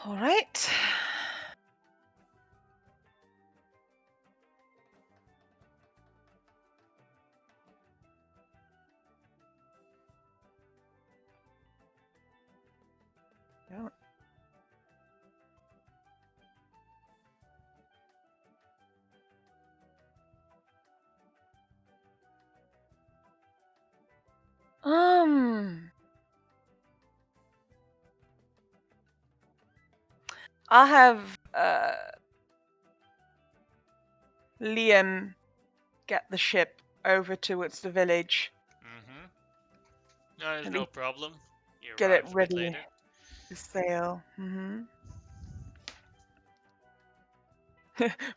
S2: All right. Don't. I'll have Liam get the ship over towards the village.
S1: Mm-hmm. No, there's
S2: At
S1: no
S2: least
S1: problem. You
S2: get it
S1: arrive a bit
S2: ready
S1: later.
S2: to sail.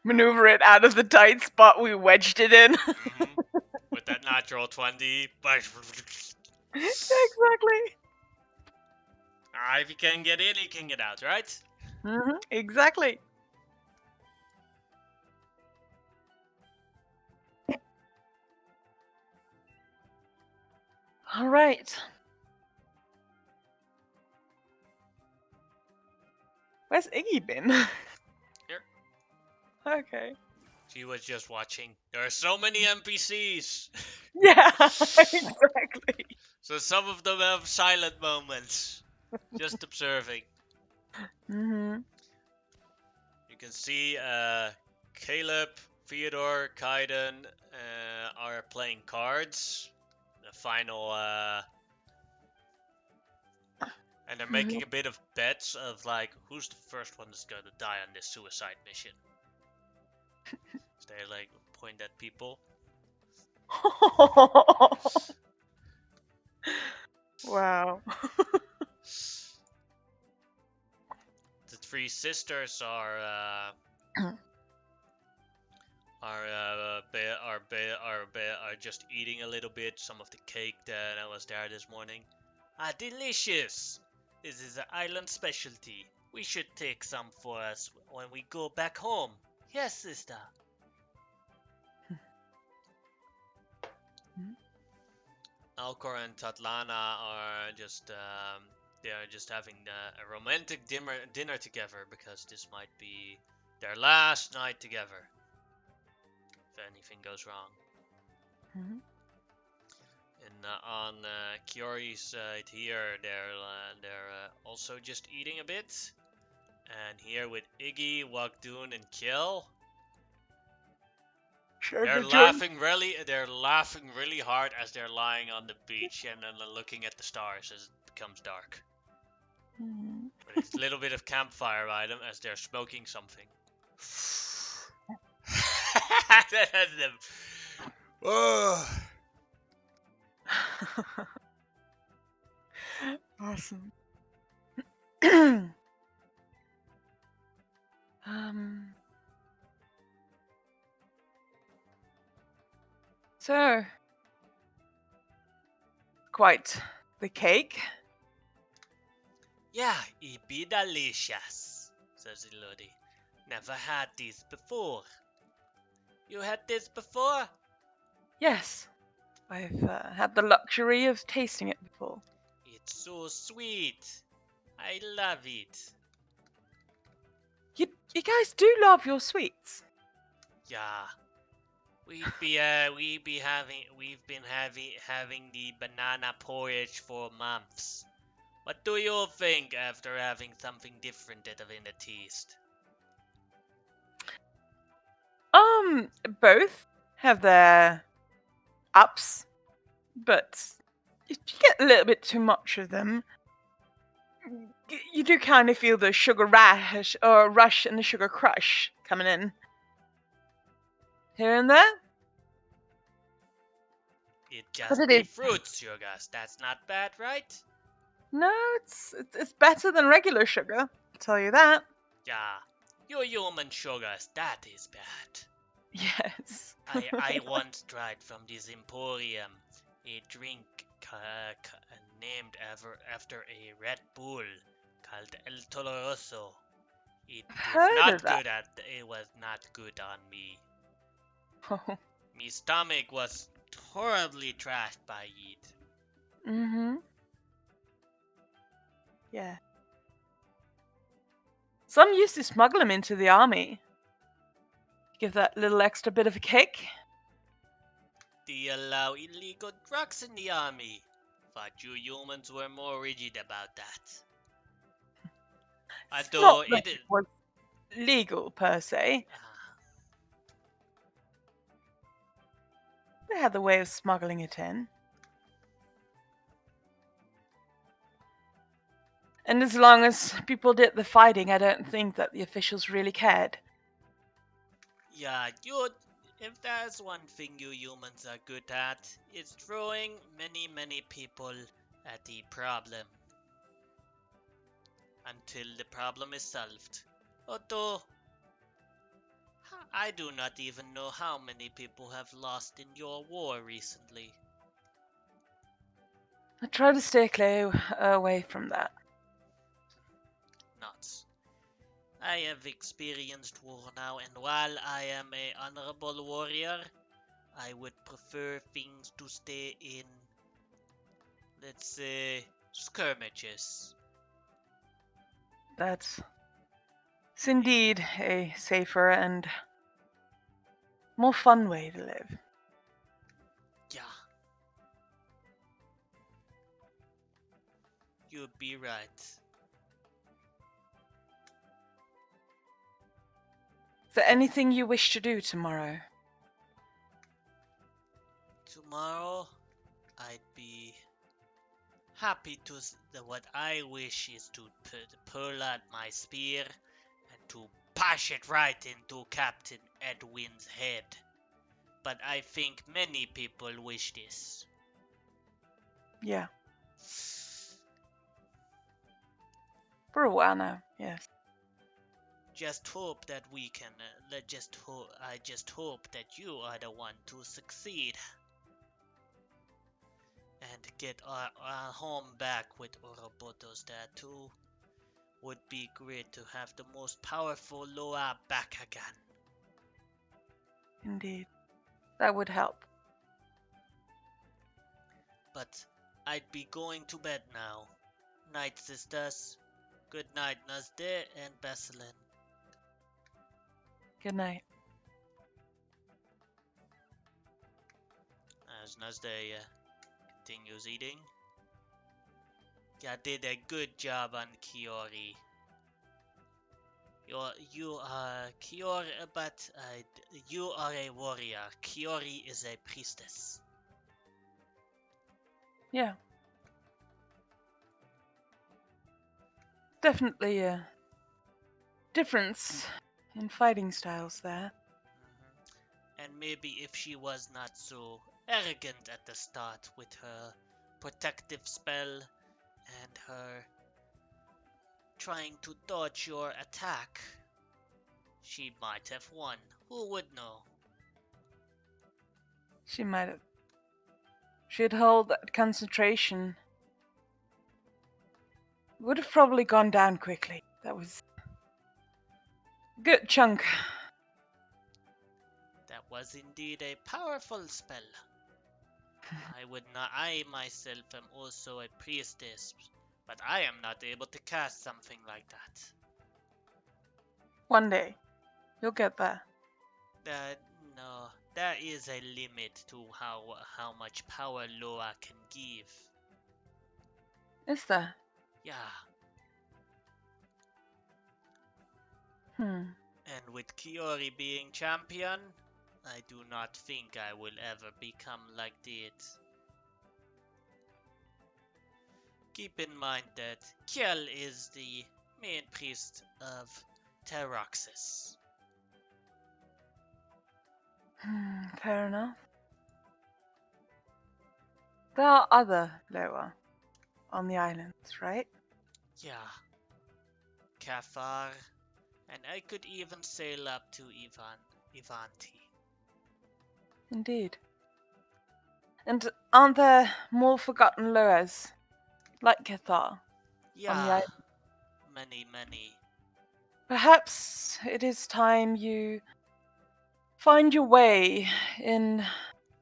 S2: Maneuver it out of the tight spot we wedged it in.
S1: With that natural 20.
S2: Exactly.
S1: If you can get in, you can get out, right?
S2: Exactly. All right. Where's Iggy been?
S1: Here.
S2: Okay.
S1: She was just watching. There are so many NPCs.
S2: Yeah, exactly.
S1: So some of them have silent moments. Just observing.
S2: Mm-hmm.
S1: You can see Caleb, Theodore, Kaiden are playing cards. The final And they're making a bit of bets of like who's the first one that's gonna die on this suicide mission. So they like point at people.
S2: Wow.
S1: The three sisters are just eating a little bit. Some of the cake that was there this morning. Ah, delicious! This is an island specialty. We should take some for us when we go back home. Yes, sister. Alcor and Tatlana are just they are just having a romantic dinner together because this might be their last night together. If anything goes wrong.
S2: Mhm.
S1: And on Kyori's side here, they're also just eating a bit. And here with Iggy, Wakdun, and Kiel, they're laughing really hard as they're lying on the beach and then looking at the stars as it becomes dark.
S2: Mhm.
S1: With a little bit of campfire by them as they're smoking something. That's them. Oh.
S2: Awesome. So, quite the cake.
S1: Yeah, it be delicious, says Elodie. Never had this before. You had this before?
S2: Yes, I've had the luxury of tasting it before.
S1: It's so sweet. I love it.
S2: You guys do love your sweets.
S1: Yeah. We've been having the banana porridge for months. What do you think after having something different in the taste?
S2: Both have their ups, but if you get a little bit too much of them, you do kind of feel the sugar rush and the sugar crush coming in here and there.
S1: It
S2: But
S1: just
S2: it
S1: be
S2: is.
S1: fruit sugars. That's not bad, right?
S2: No, it's better than regular sugar. I'll tell you that.
S1: Yeah. Your human sugars, that is bad.
S2: Yes.
S1: I once tried from this emporium a drink named after a Red Bull called El Toloroso. It
S2: Heard of that.
S1: It was not good on me.
S2: Oh.
S1: My stomach was horribly trashed by it.
S2: Mm-hmm. Yeah. Some used to smuggle them into the army. Give that little extra bit of a kick.
S1: They allow illegal drugs in the army. Thought you humans were more rigid about that.
S2: It's
S1: Although
S2: not that
S1: it
S2: it
S1: is.
S2: was legal per se. They had the way of smuggling it in. And as long as people did the fighting, I don't think that the officials really cared.
S1: Yeah, if there's one thing you humans are good at, it's throwing many people at the problem. Until the problem is solved. Although, I do not even know how many people have lost in your war recently.
S2: I try to stay away from that.
S1: Nuts. I have experienced war now, and while I am a honorable warrior, I would prefer things to stay in, let's say, skirmishes.
S2: That's it's indeed a safer and more fun way to live.
S1: Yeah. You'd be right.
S2: Is there anything you wish to do tomorrow?
S1: Tomorrow, I'd be happy to. What I wish is to pull out my spear and to bash it right into Captain Edwin's head. But I think many people wish this.
S2: Yeah. For a while now, yes.
S1: Just hope that we can. I just hope that you are the one to succeed and get our home back with Orobotos there too. Would be great to have the most powerful Loa back again.
S2: Indeed. That would help.
S1: But I'd be going to bed now. Night, sisters. Good night, Nazde and Basilin.
S2: Good night.
S1: As Nazde continues eating. You did a good job on Kyori. You are Kyori, but you are a warrior. Kyori is a priestess.
S2: Yeah. Definitely a difference in fighting styles there.
S1: And maybe if she was not so arrogant at the start with her protective spell and her trying to dodge your attack, she might have won. Who would know?
S2: She might have. She'd hold that concentration. Would have probably gone down quickly. That was a good chunk.
S1: That was indeed a powerful spell. I myself am also a priestess, but I am not able to cast something like that.
S2: One day. You'll get there.
S1: No, there is a limit to how much power Loa can give.
S2: Is there?
S1: Yeah,
S2: Hmm.
S1: and with Kyori being champion, I do not think I will ever become like that. Keep in mind that Kjell is the main priest of Terroxis.
S2: Fair enough. There are other Loa on the islands, right?
S1: Yeah, Kafar, and I could even sail up to Ivanti.
S2: Indeed. And aren't there more forgotten Loas, like Cathar, on the
S1: Yeah,
S2: island?
S1: many.
S2: Perhaps it is time you find your way in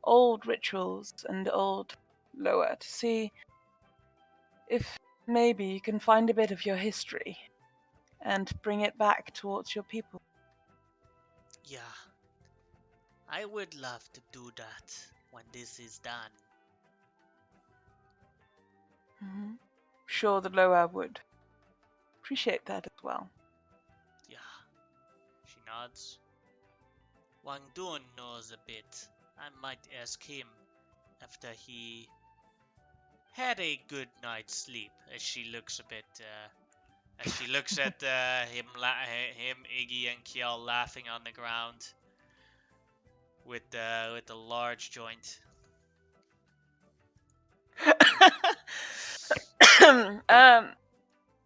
S2: old rituals and old Loa to see if maybe you can find a bit of your history and bring it back towards your people.
S1: Yeah, I would love to do that when this is done.
S2: Sure, the Loa would appreciate that as well.
S1: Yeah, she nods. Wang Dun knows a bit. I might ask him after he had a good night's sleep. As she looks a bit, as she looks at him, Iggy, and Kiel laughing on the ground with the large joint.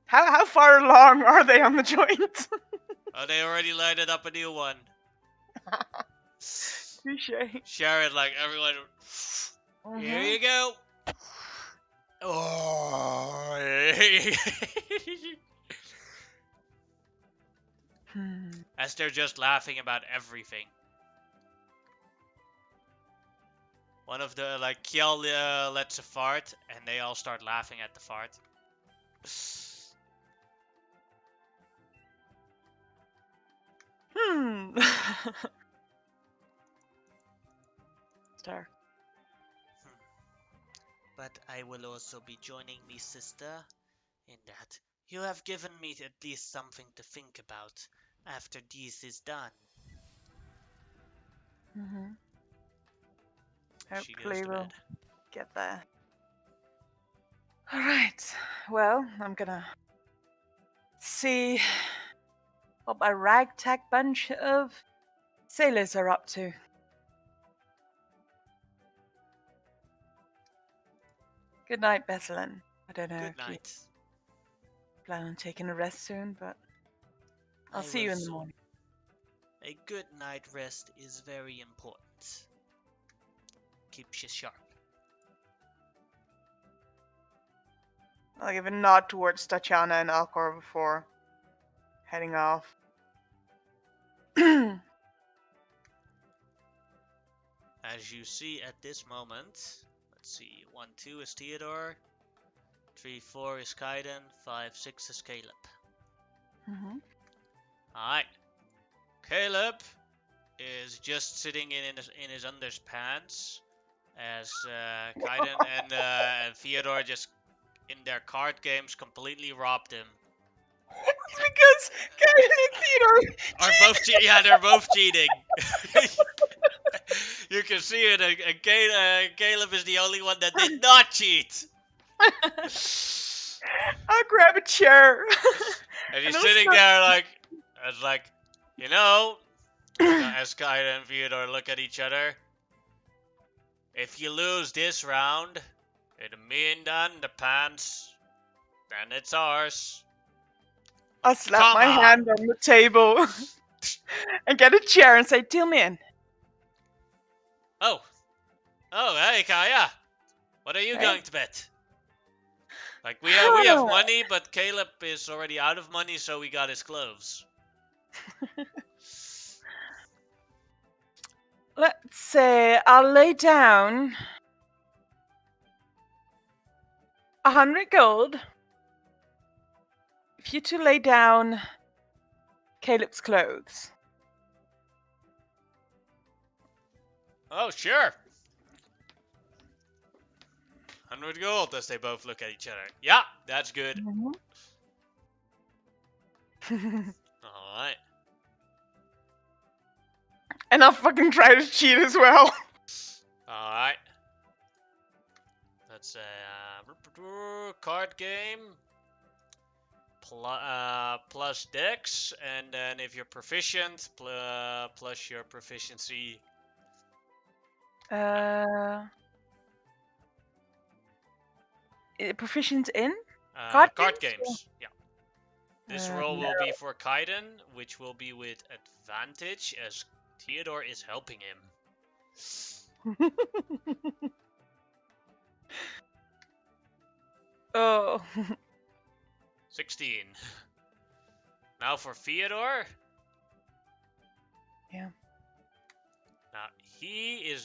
S2: How far along are they on the joint?
S1: Oh, they already lighted up a new one.
S2: Appreciate.
S1: Sharon, like everyone. Here you go. Oh. As they're just laughing about everything. One of the, like, Kiel lets a fart, and they all start laughing at the fart.
S2: Star.
S1: But I will also be joining me, sister, in that you have given me at least something to think about after this is done. She goes
S2: Hopefully
S1: to
S2: we'll
S1: bed.
S2: get there. All right. Well, I'm gonna see what my ragtag bunch of sailors are up to. Good night, Besselin. I don't know
S1: Good
S2: if you
S1: night.
S2: plan on taking a rest soon, but I'll
S1: I
S2: see
S1: will
S2: you in the
S1: soon.
S2: morning.
S1: A good night rest is very important. Keeps you sharp.
S2: I'll give a nod towards Tatiana and Alcor before heading off.
S1: As you see at this moment, let's see, 1, 2 is Theodore, 3, 4 is Kaiden, 5, 6 is Caleb.
S2: Mm-hmm.
S1: Alright. Caleb is just sitting in his underpants as Kaiden and Theodore just in their card games completely robbed him.
S2: It's because Karen and Theodore
S1: Are both yeah, they're both cheating. You can see it. Caleb is the only one that did not cheat.
S2: I'll grab a chair.
S1: And he's
S2: I'll
S1: sitting
S2: start-
S1: there like, as like, you know, as Kaida and Theodore look at each other. If you lose this round, it'll mean done the pants, then it's ours.
S2: I'll slap
S1: Come
S2: my
S1: on.
S2: hand on the table and get a chair and say, "Deal me in."
S1: Oh, hey Kaya, what are you
S2: Hey.
S1: going to bet? Like we have money, but Caleb is already out of money, so we got his clothes.
S2: Let's say I'll lay down 100 gold if you two lay down Caleb's clothes.
S1: Oh, sure. 100 gold as they both look at each other. Yeah, that's good. Alright.
S2: And I'll fucking try to cheat as well.
S1: Alright. That's a card game. Plus dex, and then if you're proficient, plus your proficiency.
S2: Proficient in?
S1: Card
S2: games?
S1: games. Yeah. This roll will be for Kaiden, which will be with advantage as Theodore is helping him.
S2: Oh.
S1: 16. Now for Theodore.
S2: Yeah.
S1: Now he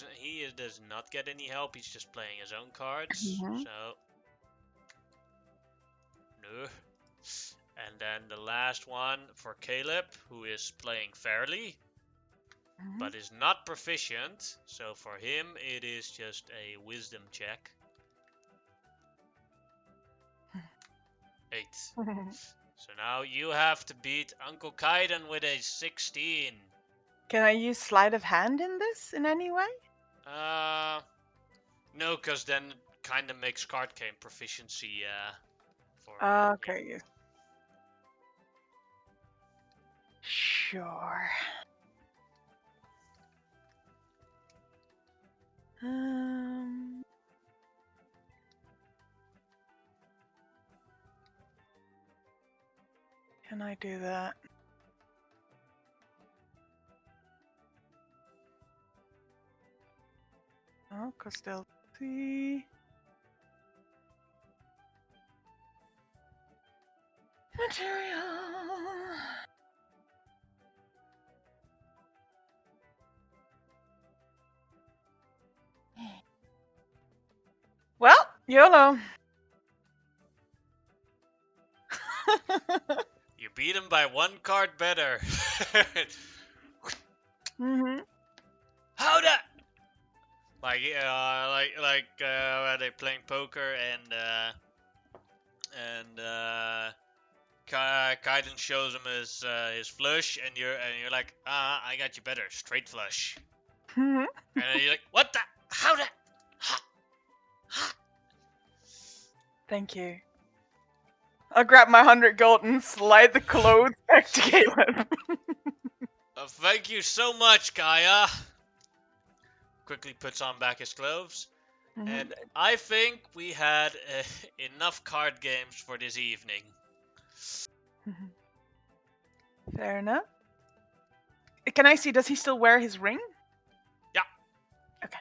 S1: does not get any help. He's just playing his own cards.
S2: Mhm.
S1: So no. And then the last one for Caleb, who is playing fairly, but is not proficient. So for him, it is just a wisdom check. 8. So now you have to beat Uncle Kaiden with a 16.
S2: Can I use sleight of hand in this in any way?
S1: No, because then it kind of makes card game proficiency. For
S2: Okay. Yeah. Sure. Can I do that? Oh, cause they'll see. Material. Well, YOLO.
S1: You beat him by 1 card better. How that? Like when they playing poker and Kaiden shows him his flush, and you're like, I got you better, straight flush. And then you're like, what the? How that? Ha! Ha!
S2: Thank you. I'll grab my 100 gold and slide the clothes back to Caleb.
S1: Thank you so much, Kaya. Quickly puts on back his clothes. And I think we had enough card games for this evening.
S2: Fair enough. Can I see, does he still wear his ring?
S1: Yeah.
S2: Okay.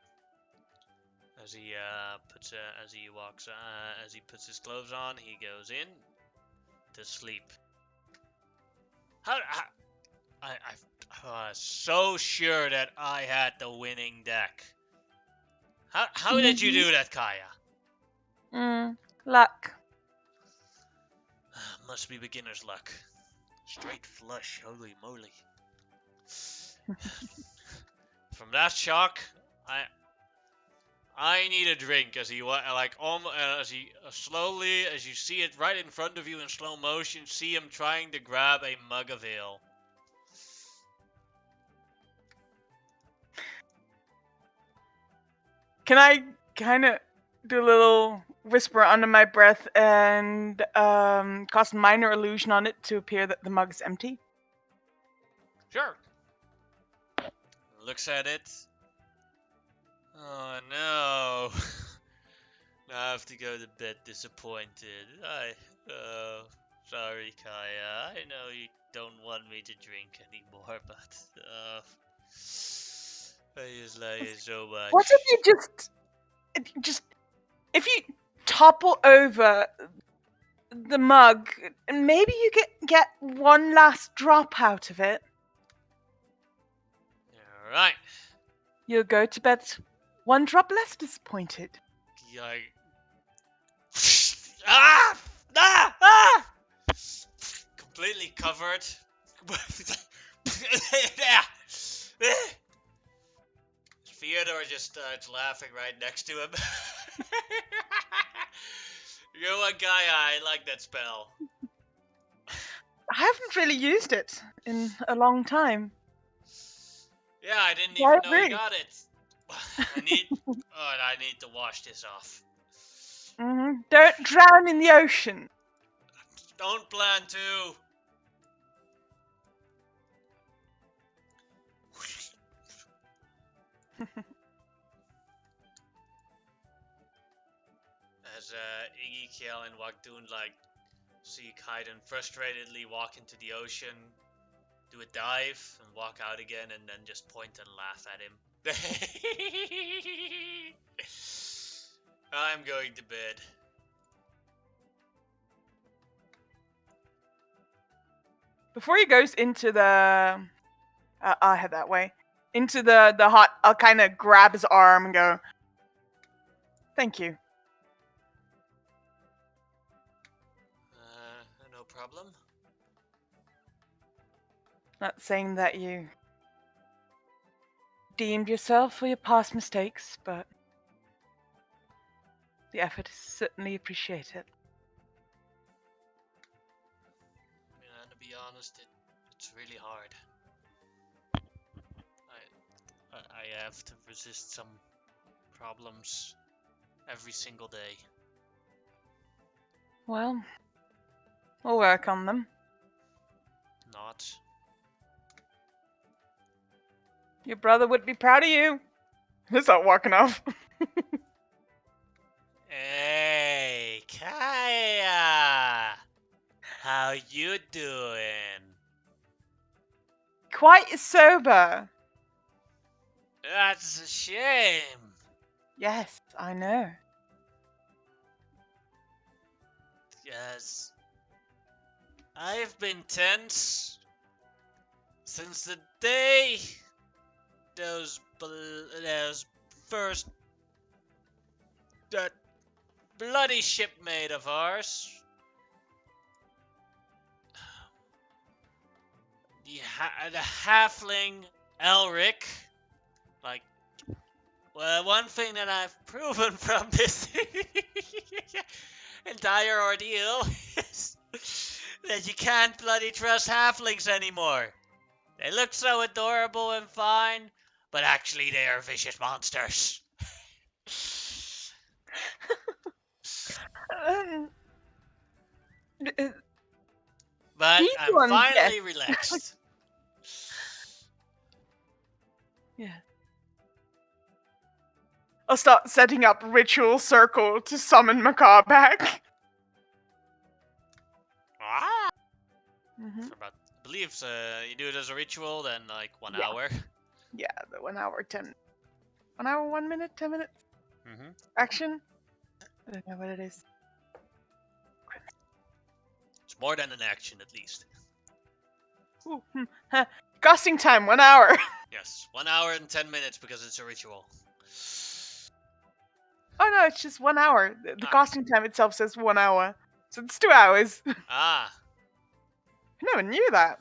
S1: As he puts his clothes on, he goes in to sleep. I was so sure that I had the winning deck. How did you do that, Kaya?
S2: Luck.
S1: Must be beginner's luck. Straight flush, holy moly. From that shock, I need a drink as he slowly, as you see it right in front of you in slow motion, see him trying to grab a mug of ale.
S2: Can I kind of do a little whisper under my breath and cast minor illusion on it to appear that the mug is empty?
S1: Sure. Looks at it. Oh no. Now I have to go to bed disappointed. Sorry, Kaya. I know you don't want me to drink anymore, but I just like it so much.
S2: What if you just if you topple over the mug, maybe you get one last drop out of it.
S1: Alright.
S2: You'll go to bed one drop less disappointed.
S1: Completely covered. Theodore just starts laughing right next to him. You know what, guy? I like that spell.
S2: I haven't really used it in a long time.
S1: Yeah, I didn't even know you got it. I need to wash this off.
S2: Don't drown in the ocean.
S1: Don't plan to. As Iggy, Kiel, and Wakdun see Kaiden frustratedly walk into the ocean, do a dive, and walk out again, and then just point and laugh at him. I'm going to bed.
S2: Before he goes into the... I'll head that way. Into the hut, I'll kind of grab his arm and go, thank you.
S1: No problem.
S2: Not saying that you deemed yourself for your past mistakes, but the effort is certainly appreciated.
S1: Yeah, to be honest, it's really hard. I have to resist some problems every single day.
S2: Well, we'll work on them.
S1: Not.
S2: Your brother would be proud of you. He's not walking off.
S1: Hey, Kaya! How you doing?
S2: Quite sober.
S1: That's a shame.
S2: Yes, I know.
S1: Yes. I've been tense since the day those first that bloody shipmate of ours, the halfling Elric. Well, one thing that I've proven from this entire ordeal is that you can't bloody trust halflings anymore. They look so adorable and fine, but actually they are vicious monsters. But
S2: These
S1: I'm
S2: ones,
S1: finally relaxed.
S2: yeah. I'll start setting up ritual circle to summon Macaw back.
S1: Ah!
S2: Mm-hmm.
S1: For about, I believe you do it as a ritual, then like 1
S2: Yeah.
S1: hour.
S2: Yeah, the 1 hour, 1 hour, 1 minute, 10 minutes
S1: Mm-hmm.
S2: action. I don't know what it is.
S1: It's more than an action, at least.
S2: Ooh, Casting time 1 hour.
S1: Yes, 1 hour and 10 minutes because it's a ritual.
S2: Oh no, it's just 1 hour. The
S1: Ah.
S2: casting time itself says 1 hour, so it's 2 hours.
S1: Ah,
S2: I never knew that.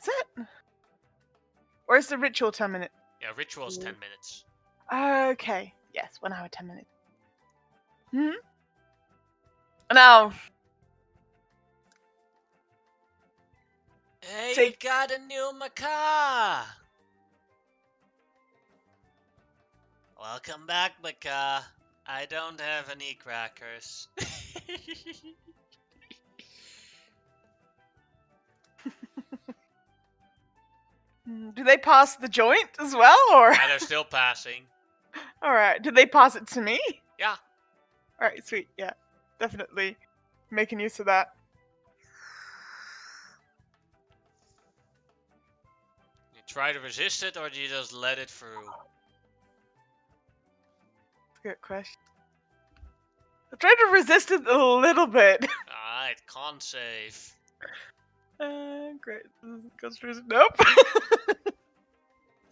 S2: Is it? Or is the ritual 10 minutes?
S1: yeah, ritual's 10 minutes.
S2: Okay. Yes, 1 hour, 10 minutes. Hmm. Now,
S1: Hey,
S2: Take-
S1: you got a new macaw! Welcome back, macaw. I don't have any crackers.
S2: do they pass the joint as well, or?
S1: Yeah, they're still passing.
S2: All right. Did they pass it to me?
S1: Yeah.
S2: All right. Sweet. Yeah. Definitely making use of that.
S1: You try to resist it, or do you just let it through?
S2: Good question. I tried to resist it a little bit.
S1: Ah, it can't save.
S2: Great. Goes through. Nope.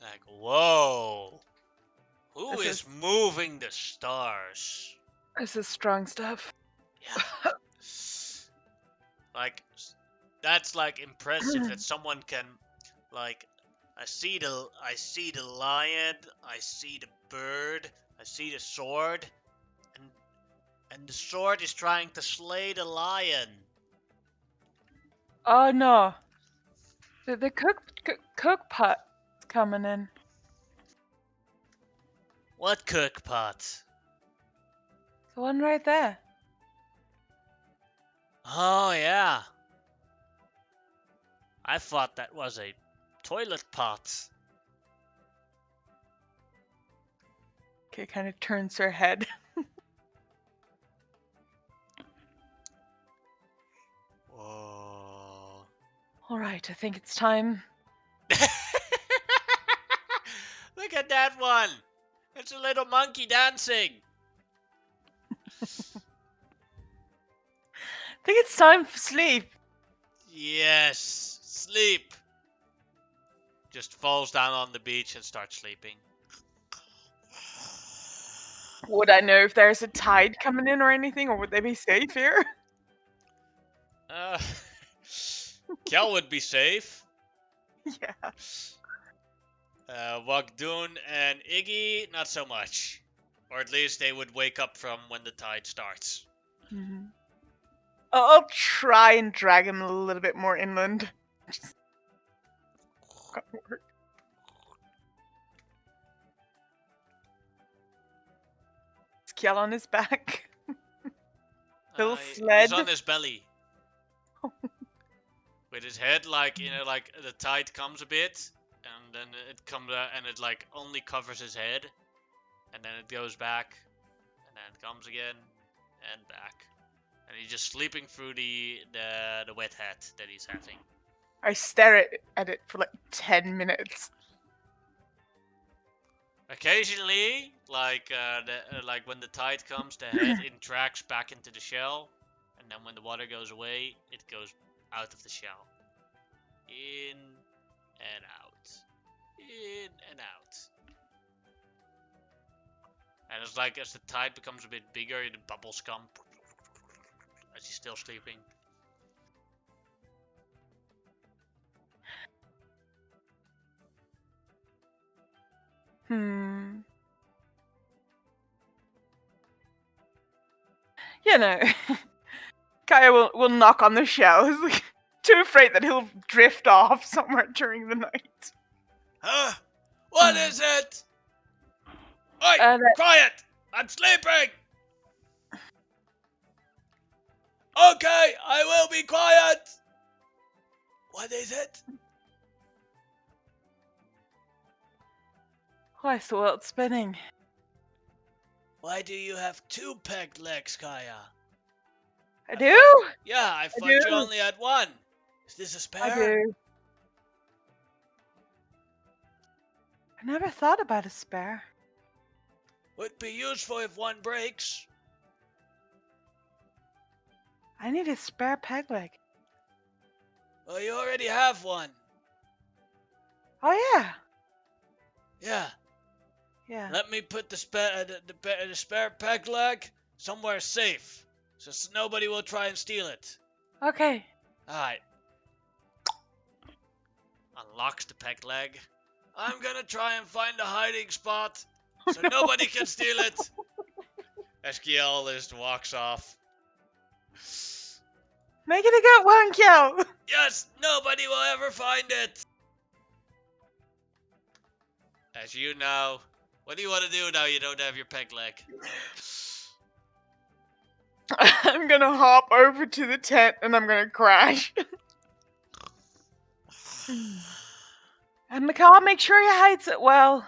S1: Like, whoa. Who
S2: This
S1: is moving the stars?
S2: This is strong stuff.
S1: Yeah. Like, that's like impressive that someone can, like, I see the lion, I see the bird, I see the sword, and the sword is trying to slay the lion.
S2: Oh no. The cook pot coming in.
S1: What cookpot?
S2: The one right there.
S1: Oh yeah. I thought that was a toilet pot.
S2: Okay, kind of turns her head.
S1: Whoa.
S2: All right, I think it's time.
S1: Look at that one. It's a little monkey dancing.
S2: I think it's time for sleep.
S1: Yes, sleep. Just falls down on the beach and starts sleeping.
S2: Would I know if there's a tide coming in or anything, or would they be safe here?
S1: Kel would be safe.
S2: Yeah.
S1: Wagdoon and Iggy, not so much. Or at least they would wake up from when the tide starts.
S2: Mm-hmm. I'll try and drag him a little bit more inland. Can't work. Is Kjell on his back? Little sled.
S1: He's on his belly. With his head, like, you know, like the tide comes a bit, and then it comes out, and it like only covers his head, and then it goes back, and then it comes again, and back, and he's just sleeping through the wet hat that he's having.
S2: I stare at it for like 10 minutes.
S1: Occasionally, like like when the tide comes, the head interacts back into the shell, and then when the water goes away, it goes out of the shell. In and out. In and out. And it's like as the tide becomes a bit bigger, the bubbles come as he's still sleeping.
S2: You know, Kaya will knock on the shell. He's like, too afraid that he'll drift off somewhere during the night.
S1: Huh? What is it? Oi! Quiet! I'm sleeping! Okay, I will be quiet. What is it?
S2: Why is the world spinning?
S1: Why do you have 2 pegged legs, Kaya?
S2: I do?
S1: Yeah, I
S2: I
S1: thought you
S2: do.
S1: only had 1. Is this a
S2: I
S1: spare?
S2: do. I never thought about a spare.
S1: Would be useful if 1 breaks.
S2: I need a spare peg leg.
S1: Well, you already have 1.
S2: Oh, yeah.
S1: Yeah.
S2: Yeah.
S1: Let me put the spare peg leg somewhere safe, so nobody will try and steal it.
S2: Okay.
S1: Alright. Unlocks the peg leg. I'm gonna try and find a hiding spot so nobody can steal it. SQL just walks off.
S2: Make it a good one, Kyo.
S1: Yes, nobody will ever find it. As you know, what do you want to do now you don't have your peg leg?
S2: I'm gonna hop over to the tent and I'm gonna crash. And McCall, make sure he hides it well.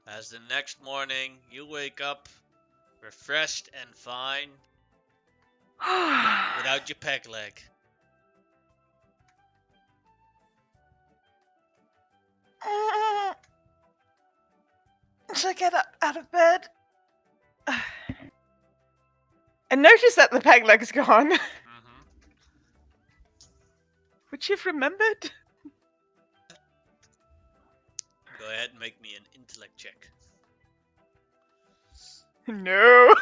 S1: As the next morning, you wake up refreshed and fine without your peg leg.
S2: Should I get up out of bed? And notice that the peg leg's gone. Which you've remembered?
S1: Go ahead and make me an intellect check.
S2: No.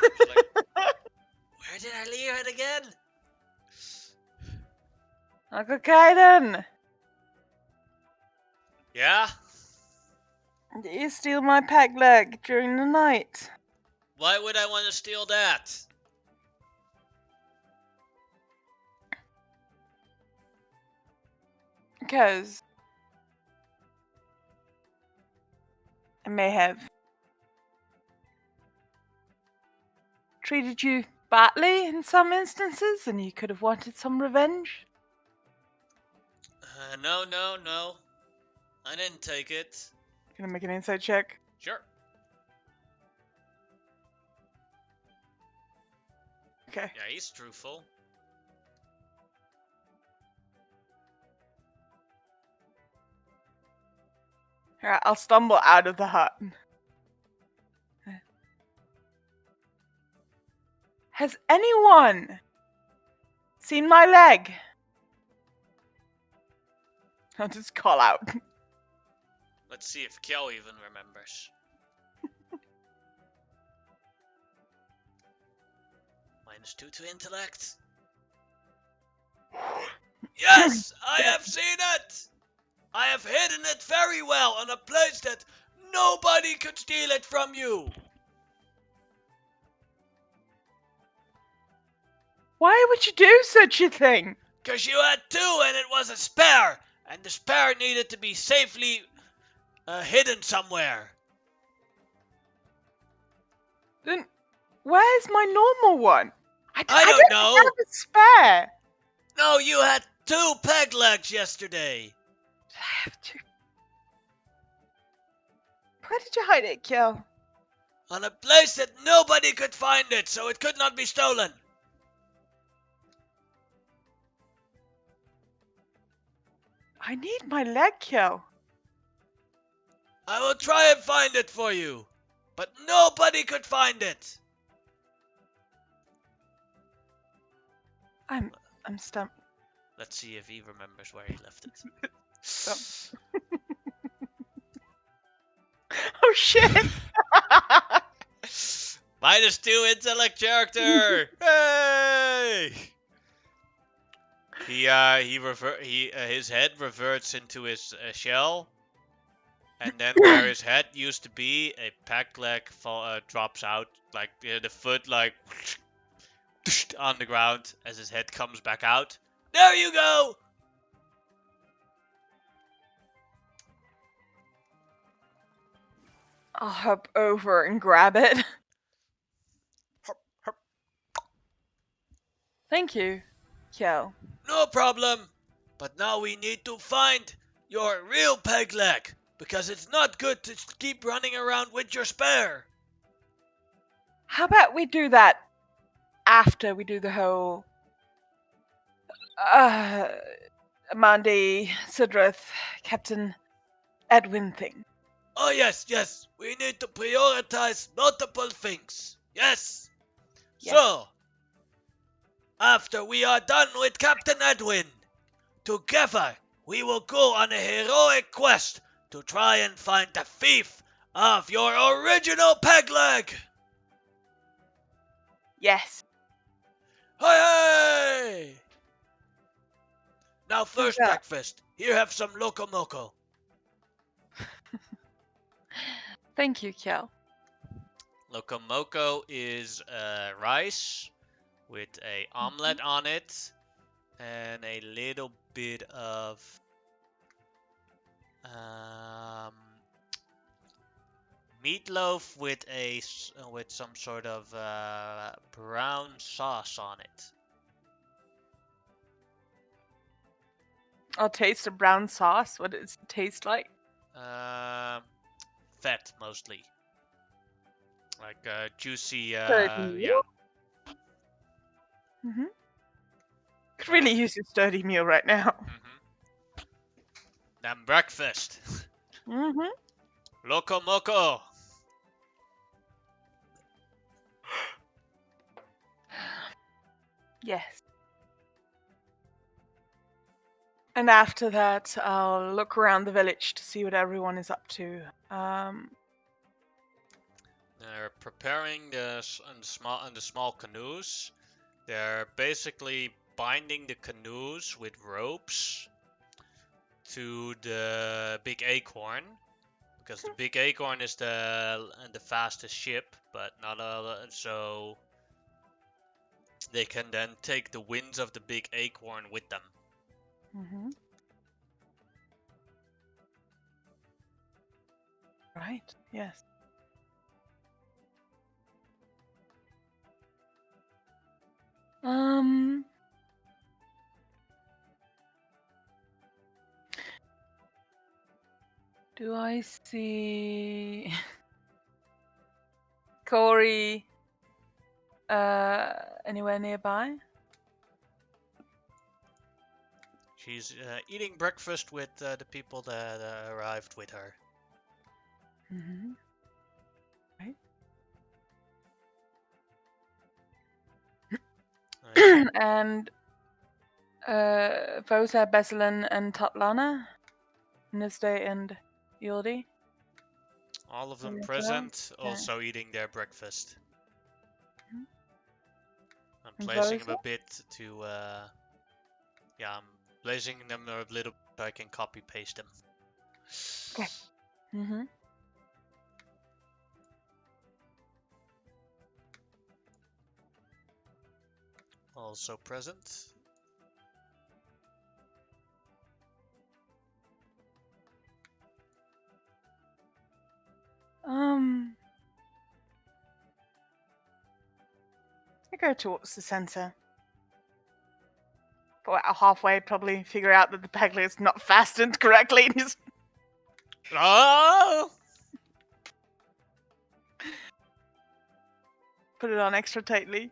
S1: Where did I leave it again?
S2: Uncle Kaiden,
S1: Yeah?
S2: did you steal my peg leg during the night?
S1: Why would I want to steal that?
S2: Because I may have treated you badly in some instances, and you could have wanted some revenge.
S1: No. I didn't take it.
S2: Gonna make an insight check.
S1: Sure.
S2: Okay.
S1: Yeah, he's truthful.
S2: Alright, I'll stumble out of the hut. Has anyone seen my leg? I'll just call out.
S1: Let's see if Kyo even remembers. -2 to intellect. Yes, I have seen it! I have hidden it very well in a place that nobody could steal it from you.
S2: Why would you do such a thing?
S1: 'Cause you had 2 and it was a spare. And the spare needed to be safely hidden somewhere.
S2: Then where's my normal one? I
S1: don't
S2: don't
S1: know.
S2: have a spare.
S1: No, you had 2 peg legs yesterday.
S2: Did I have to? Where did you hide it, Kyo?
S1: On a place that nobody could find it, so it could not be stolen.
S2: I need my leg, Kyo.
S1: I will try and find it for you. But nobody could find it.
S2: I'm stumped.
S1: Let's see if he remembers where he left it.
S2: Stumped. Oh shit!
S1: -2 intellect character. Hey! His head reverts into his shell, and then where his head used to be, a peg leg drops out, like the foot like on the ground as his head comes back out. There you go.
S2: I'll hop over and grab it.
S1: Herp, herp.
S2: Thank you, Kel.
S1: No problem. But now we need to find your real peg leg, because it's not good to keep running around with your spare.
S2: How about we do that after we do the whole Mandy, Sidrith, Captain Edwin thing?
S1: Oh yes, yes. We need to prioritize multiple things. Yes.
S2: Yes.
S1: So, after we are done with Captain Edwin, together we will go on a heroic quest to try and find the thief of your original peg leg.
S2: Yes.
S1: Hey! Now first
S2: Yeah.
S1: breakfast. Here have some loco moco.
S2: Thank you, Kel.
S1: Loco moco is rice with a omelette on it and a little bit of meatloaf with with some sort of brown sauce on it.
S2: I'll taste the brown sauce. What does it taste like?
S1: Fat mostly, like juicy.
S2: Sturdy.
S1: Yeah.
S2: Mm-hmm. Could really use a sturdy meal right now.
S1: Then breakfast.
S2: Mm-hmm.
S1: Loco moco.
S2: Yes. And after that, I'll look around the village to see what everyone is up to.
S1: They're preparing the small canoes. They're basically binding the canoes with ropes to the big acorn, because the big acorn is the fastest ship, but not so they can then take the winds of the big acorn with them.
S2: Mm-hmm. Right. Yes. Do I see Kyori anywhere nearby?
S1: She's eating breakfast with the people that arrived with her.
S2: Mm-hmm. Right. And Vosa, Beslin, and Tatlana? Nizde and Yildi?
S1: All of them
S2: Yeah,
S1: present,
S2: okay.
S1: also eating their breakfast.
S2: Mhm.
S1: I'm
S2: And
S1: placing them
S2: Vosa?
S1: a bit to, I'm placing them a little so I can copy paste them.
S2: Okay. Mm-hmm.
S1: Also present.
S2: I go towards the center. But about halfway, probably figure out that the peglet is not fastened correctly and just
S1: Oh!
S2: put it on extra tightly.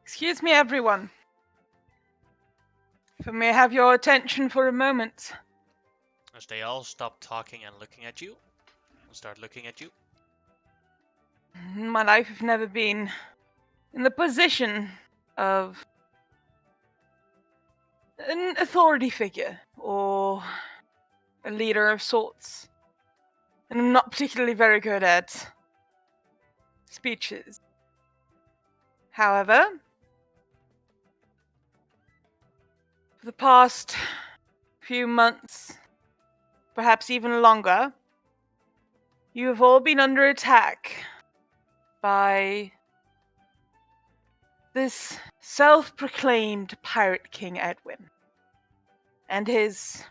S2: Excuse me, everyone. If I may have your attention for a moment.
S1: As they all stop talking and looking at you, and start looking at you.
S2: In my life, I've never been in the position of an authority figure or a leader of sorts. And I'm not particularly very good at speeches. However, for the past few months, perhaps even longer, you have all been under attack by this self-proclaimed Pirate King Edwin. and his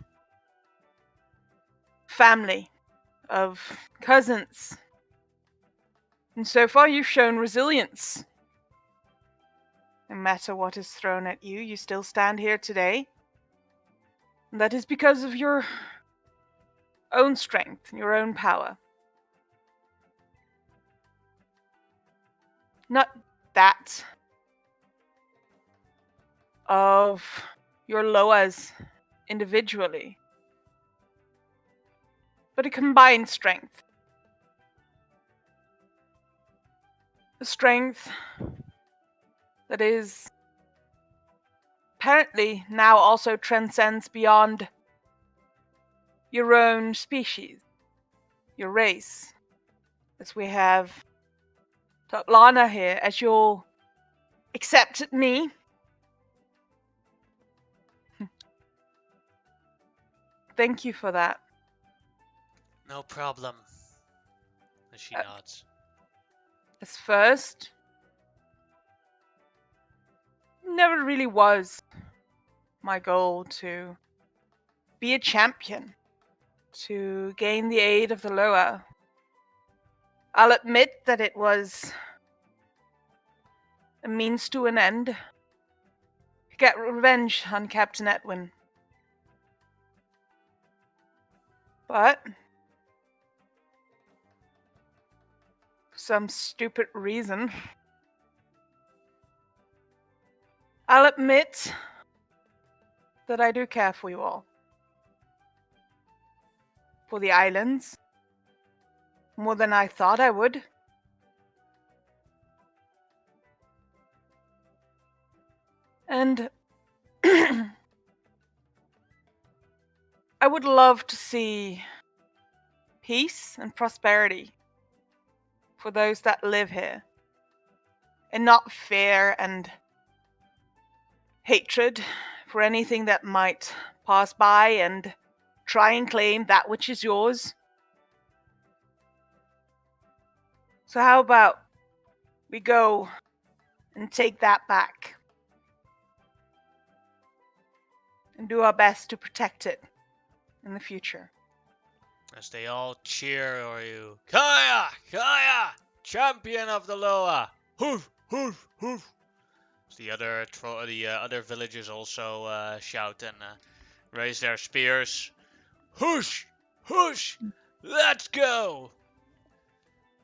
S2: family of cousins. And so far, you've shown resilience. No matter what is thrown at you, you still stand here today. And that is because of your own strength, your own power. Not that of your Loas individually, but a combined strength. A strength that is apparently now also transcends beyond your own species, your race. As we have Tatlana here, as you'll accept me. Thank you for that.
S1: No problem. And she nods.
S2: As first, never really was my goal to be a champion, to gain the aid of the Loa. I'll admit that it was a means to an end. To get revenge on Captain Edwin. But for some stupid reason, I'll admit that I do care for you all. For the islands. More than I thought I would. And I would love to see peace and prosperity for those that live here. And not fear and hatred for anything that might pass by and try and claim that which is yours. So how about we go and take that back and do our best to protect it in the future.
S1: As they all cheer for you. Kaya! Kaya! Champion of the Loa! Hoof! Hoof! Hoof! The other villagers also shout and raise their spears. Hoosh! Hoosh! Let's go!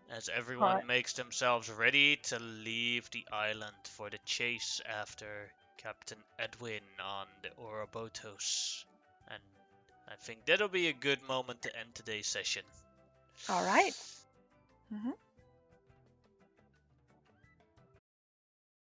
S1: As everyone makes themselves ready to leave the island for the chase after Captain Edwin on the Ouroboros. And I think that'll be a good moment to end today's session.
S2: All right. Mm-hmm.